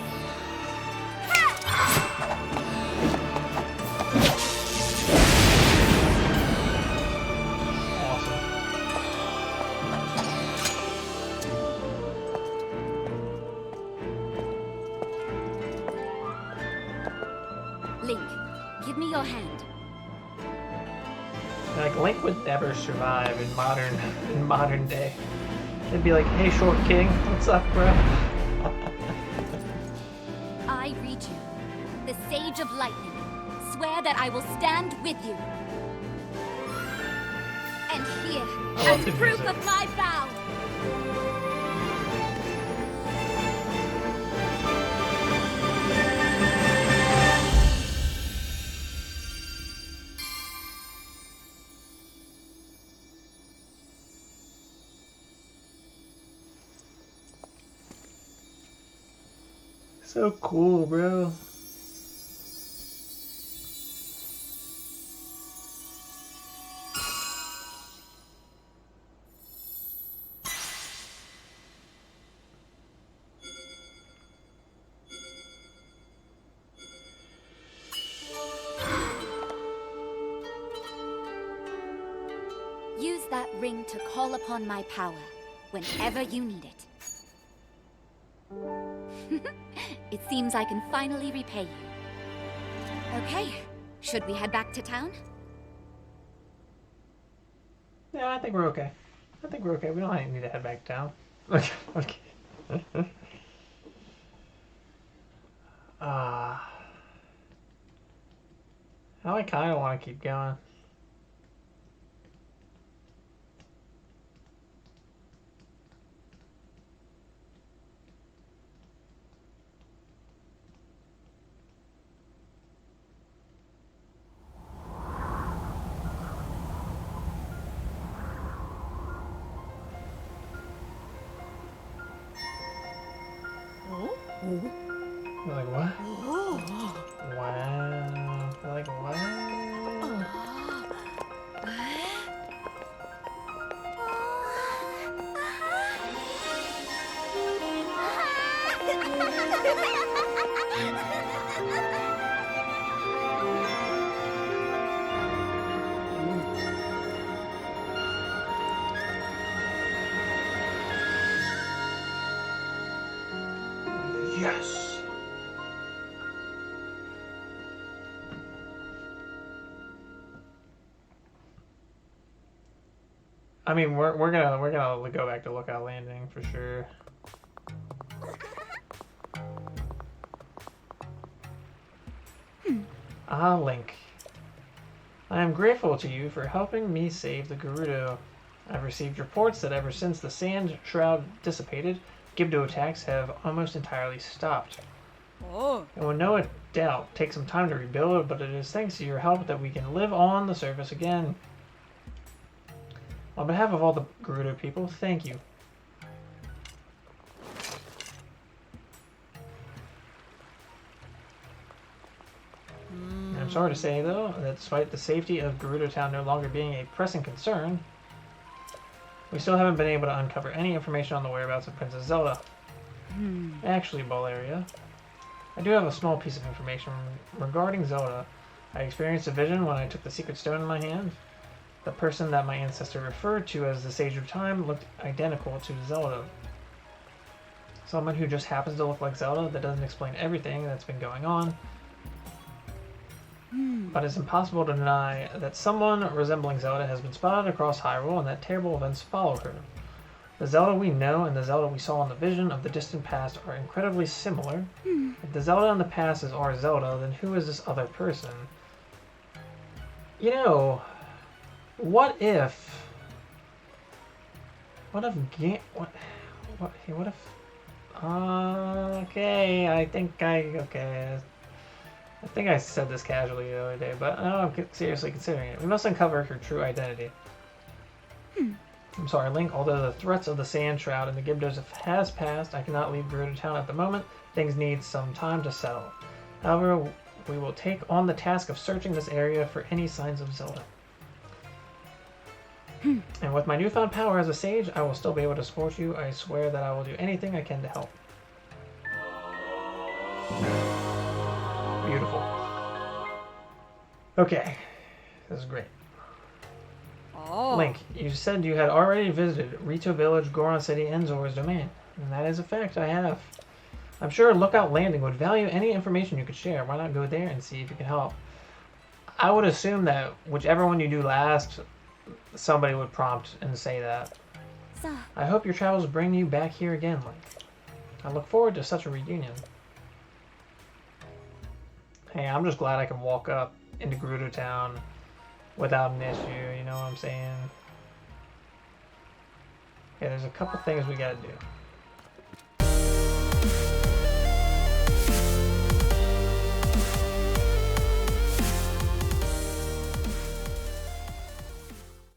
Link, give me your hand. Like, Link would never survive in modern day. They'd be like, hey, short king, what's up, bro? I, Riju, the Sage of Lightning, swear that I will stand with you. And here, love as the proof music. of my vow. So cool, bro. Use that ring to call upon my power whenever you need it. It seems I can finally repay you. Okay, should we head back to town? Yeah, I think we're okay. I think we're okay. We don't need to head back down. Okay. Now I kind of want to keep going. You're like, what? Wow. You're like, what? Yes. I mean, we're gonna go back to Lookout Landing for sure. Ah, Link. I am grateful to you for helping me save the Gerudo. I've received reports that ever since the sand shroud dissipated, Gibdo attacks have almost entirely stopped. Oh. It will no doubt take some time to rebuild, but it is thanks to your help that we can live on the surface again. On behalf of all the Gerudo people, thank you. I'm sorry to say, though, that despite the safety of Gerudo Town no longer being a pressing concern, we still haven't been able to uncover any information on the whereabouts of Princess Zelda. Actually, Bularia, I do have a small piece of information regarding Zelda. I experienced a vision when I took the secret stone in my hand. The person that my ancestor referred to as the Sage of Time looked identical to Zelda. Someone who just happens to look like Zelda. That doesn't explain everything that's been going on. But it's impossible to deny that someone resembling Zelda has been spotted across Hyrule and that terrible events follow her. The Zelda we know and the Zelda we saw in the vision of the distant past are incredibly similar. If the Zelda in the past is our Zelda, then who is this other person? You know, what if... What if... Okay, I think I said this casually the other day, but now I'm seriously considering it. We must uncover her true identity. I'm sorry, Link. Although the threats of the Sand Shroud and the Gibdos has passed, I cannot leave Gerudo Town at the moment. Things need some time to settle. However, we will take on the task of searching this area for any signs of Zelda. And with my newfound power as a sage, I will still be able to support you. I swear that I will do anything I can to help. Beautiful. Okay. This is great. Oh. Link, you said you had already visited Rito Village, Goron City, and Zora's Domain. And that is a fact, I have. I'm sure Lookout Landing would value any information you could share. Why not go there and see if you can help? I would assume that whichever one you do last, somebody would prompt and say that. I hope your travels bring you back here again, Link. I look forward to such a reunion. Hey, I'm just glad I can walk up into Gerudo Town without an issue, you know what I'm saying? Okay, there's a couple things we gotta do.